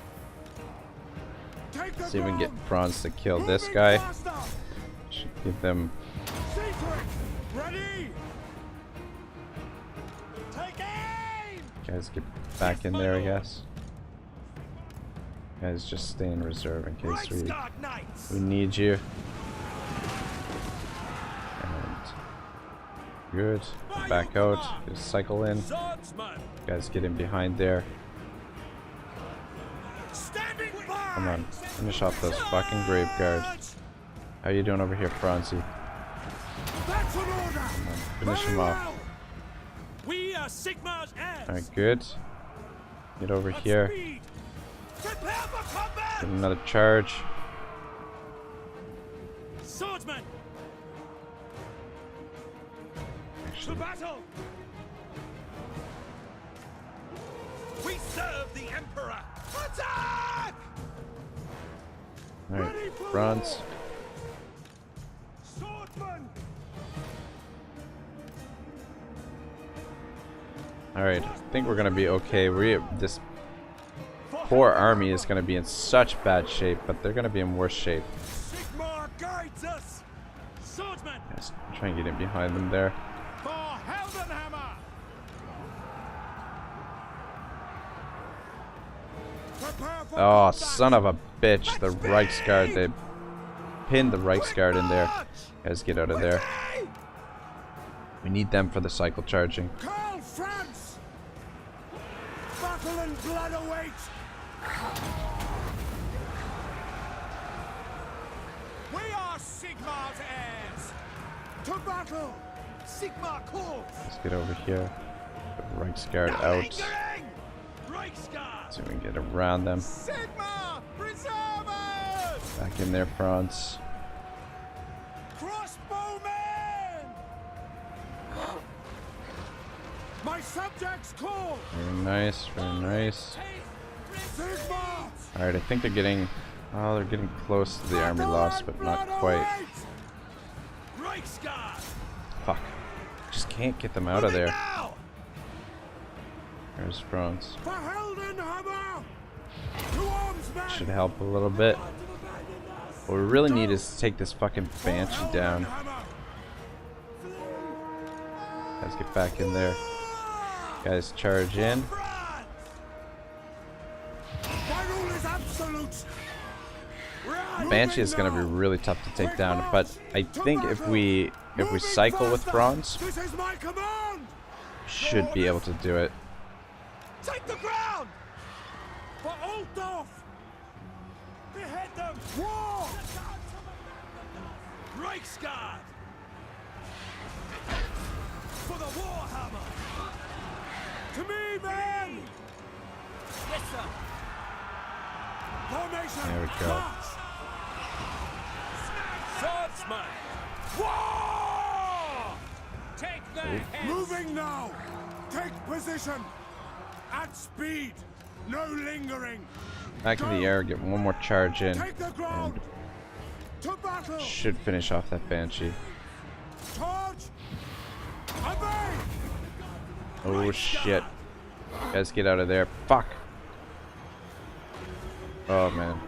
See if we can get Franz to kill this guy. Should give them... Ready! Take aim! Guys, get back in there, I guess. Guys, just stay in reserve in case we need you. And good. Back out. Just cycle in. Guys, get in behind there. Come on, finish off those fucking grave guards. How you doing over here, Franzi? That's an order. Come on, finish him off. We are Sigma's heirs. Alright, good. Get over here. Prepare for combat. Get another charge. Swordsman. actually. battle! We serve the Emperor! Attack! Alright, Franz. Swordsman! Alright, I think we're gonna be okay. This poor army is gonna be in such bad shape, but they're gonna be in worse shape. Sigmar guides us! Swordsman! Just try and get in behind them there. For Heldenhammer! Prepare for Oh, combat! son of a bitch. The Reichsguard, they pinned the Reichsguard in there. Guys, get out of there. Quickly! We need them for the cycle charging. Karl Franz! Battle and blood awaits! We are Sigmar's heirs! To battle! Sigmar calls! Let's get over here. Put Reichsguard No out. lingering! Reichsguard! So we can get around them. Sigmar! Preserve us! Back in there, Franz. Crossbowmen! My subjects call! Very nice, very nice. Sigmar! Alright, I think they're getting... Oh, they're getting close to the army loss, but not quite. Reichsguard! Fuck. Just can't get them out of there. Now! There's Franz. For Heldenhammer! To arms, men! Should help a little bit. What we really need is to take this fucking Banshee down. Guys, get back in there. Guys, charge in. My rule is absolute. Banshee is going to be really tough to take down, but I think if we cycle with Franz, This is my command. should be able to do it. Take the ground. For Altdorf. Behead them. War. Reichsguard. For the Warhammer. To me, men. Yes, sir. Formation. There we go. March. Swordsman. War. Take their heads. Moving now. Take position. At speed. No lingering. Back in the air, get one more charge in, Take the ground. To battle. should finish off that Banshee. Charge. Obey. Oh shit. Guys, get out of there. Fuck. Oh man.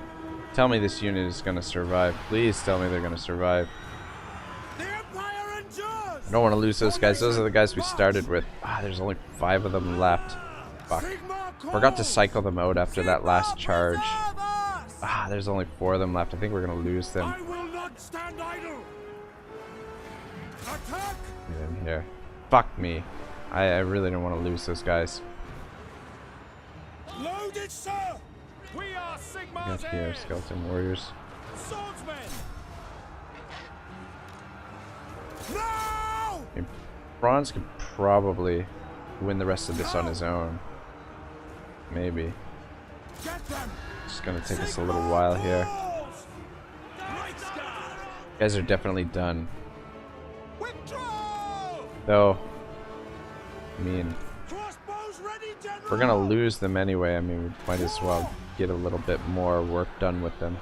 Tell me this unit is gonna survive. Please tell me they're gonna survive. The Empire endures. I don't want to lose those guys. Those are the guys we started with. Ah, there's only 5 of them left. Fuck. Forgot to cycle them out after that last charge. Ah, there's only 4 of them left. I think we're gonna lose them. I will not stand idle. Attack. Get in here. Fuck me. I really don't want to lose those guys. Loaded, sir. We are Sigmar's Get here, heirs. skeleton warriors. Swordsmen. No. I mean, Franz could probably win the rest of this on his own. Maybe. Get them. It's gonna take us a little while here. Reichsguard. You guys are definitely done. Withdraw. Though, I mean, Crossbows ready, general. we're gonna lose them anyway. I mean, we might as well get a little bit more work done with them.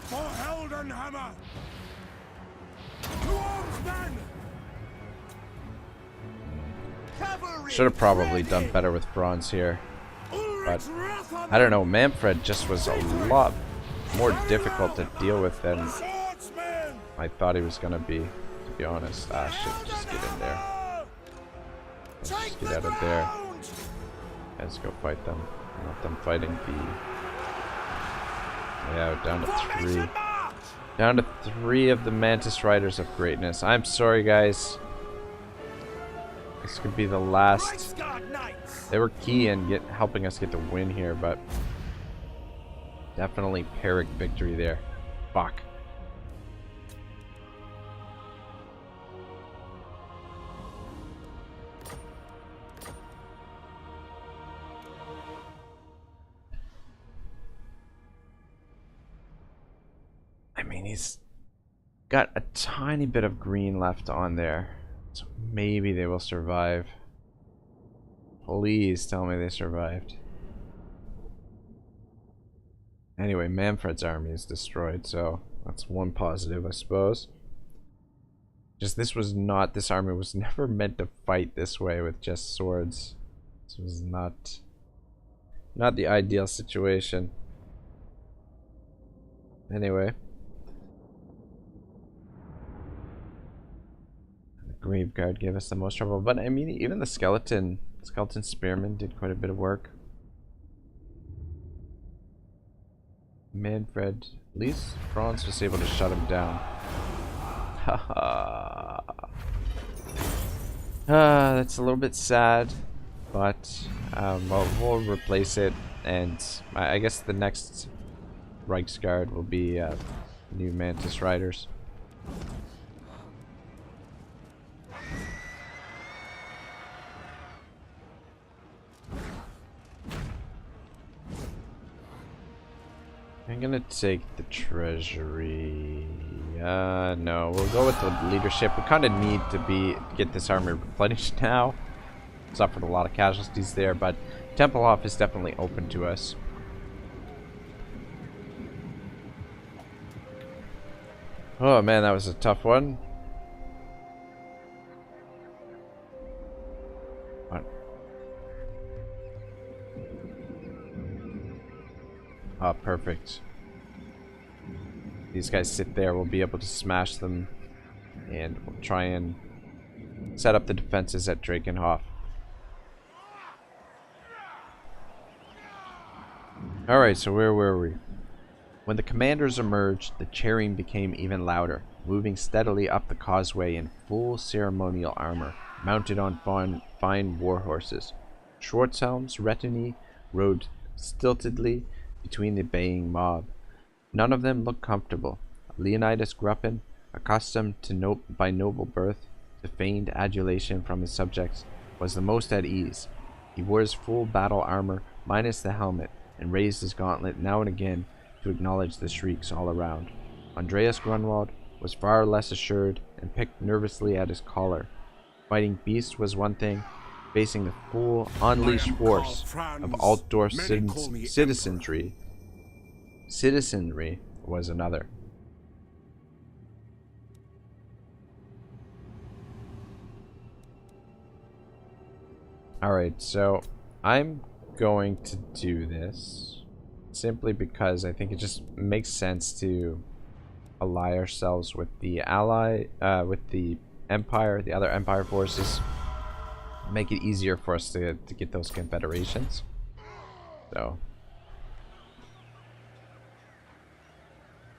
For Heldenhammer. To arms, men. Cavalry. Should have probably done better with Franz here. Ulrich's wrath on I don't know, Manfred just was a lot more difficult to deal with than swordsmen. I thought he was gonna be, to be honest. Ah shit, just get in there. Let's just get out of there. Let's go fight them. Not them fighting the... Yeah, down to 3. Down to 3 of the Mantis Riders of Greatness. I'm sorry guys. This could be the last. They were key in helping us get the win here, but definitely Pyrrhic victory there. Fuck. mean, he's got a tiny bit of green left on there. So maybe they will survive. Please tell me they survived. Anyway, Manfred's army is destroyed, so that's one positive, I suppose. Just this army was never meant to fight this way with just swords. This was not the ideal situation. Anyway. The Grave Guard gave us the most trouble, but I mean, even the skeleton spearmen did quite a bit of work. Manfred, at least Franz was able to shut him down. Haha. That's a little bit sad, but well, we'll replace it, and I guess the next Reichsguard will be new Mantis Riders. I'm gonna take the treasury. No, we'll go with the leadership. We kind of need to get this army replenished now. Suffered a lot of casualties there, but Tempelhof is definitely open to us. Oh man, that was a tough one. What? Oh, perfect. These guys sit there, we'll be able to smash them, and we'll try and set up the defenses at Drakenhof. Alright, so where were we? When the commanders emerged, the cheering became even louder, moving steadily up the causeway in full ceremonial armor, mounted on fine war horses. Schwarzhelm's retinue rode stiltedly between the baying mob. None of them looked comfortable. Leonidas Gruppen, accustomed to by noble birth to feigned adulation from his subjects, was the most at ease. He wore his full battle armor minus the helmet, and raised his gauntlet now and again to acknowledge the shrieks all around. Andreas Grunwald was far less assured and picked nervously at his collar. Fighting beasts was one thing, facing the full, unleashed force of Altdorf citizenry was another. Alright, so I'm going to do this simply because I think it just makes sense to ally ourselves with the with the Empire, the other Empire forces. Make it easier for us to get those confederations. So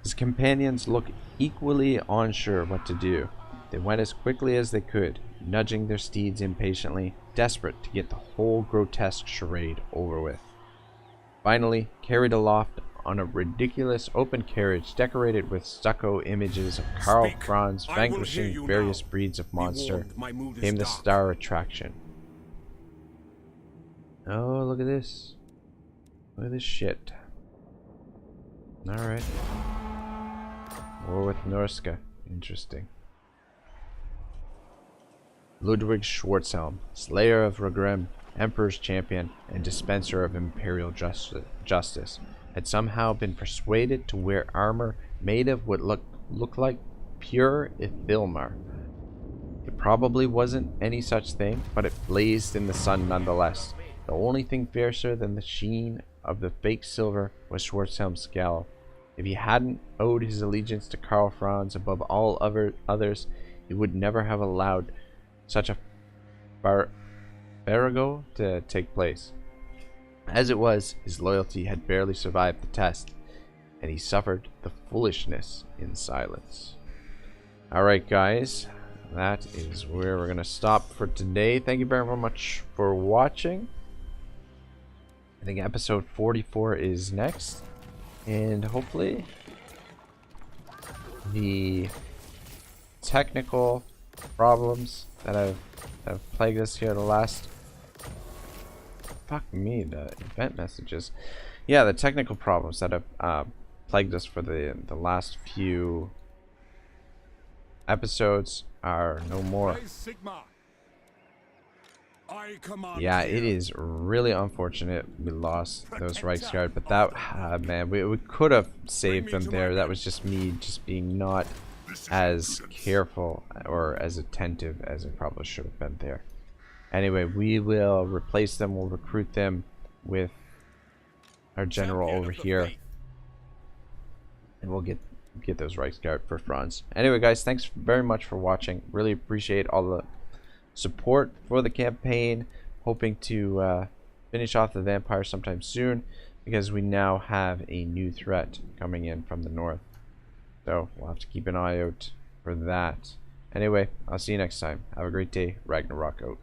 his companions looked equally unsure what to do. They went as quickly as they could, nudging their steeds impatiently, desperate to get the whole grotesque charade over with. Finally, carried aloft on a ridiculous open carriage decorated with stucco images of Karl Franz vanquishing various breeds of monster, came the star attraction. Oh, look at this. Look at this shit. Alright. War with Norska. Interesting. Ludwig Schwarzhelm, slayer of Ragnarok, Emperor's champion, and dispenser of imperial justice, had somehow been persuaded to wear armor made of what looked like pure Ithilmar. It probably wasn't any such thing, but it blazed in the sun nonetheless. The only thing fiercer than the sheen of the fake silver was Schwarzhelm's scowl. If he hadn't owed his allegiance to Karl Franz above all others, he would never have allowed such a farrago to take place. As it was, his loyalty had barely survived the test, and he suffered the foolishness in silence. Alright guys, that is where we're going to stop for today. Thank you very much for watching. I think episode 44 is next, and hopefully the technical problems that have plagued us here the last... Fuck me, the event messages. Yeah, the technical problems that have plagued us for the last few episodes are no more. Sigma. I command Yeah, here. it is really unfortunate we lost those Reichsguard, but that man, we could have saved them there. That was just me just being not as careful or as attentive as I probably should have been there. Anyway, we will replace them. We'll recruit them with our general over here, and we'll get those Reichsguard for Franz. Anyway, guys, thanks very much for watching. Really appreciate all the support for the campaign. Hoping to finish off the vampire sometime soon, because we now have a new threat coming in from the north. So we'll have to keep an eye out for that. Anyway, I'll see you next time. Have a great day. Ragnarok out.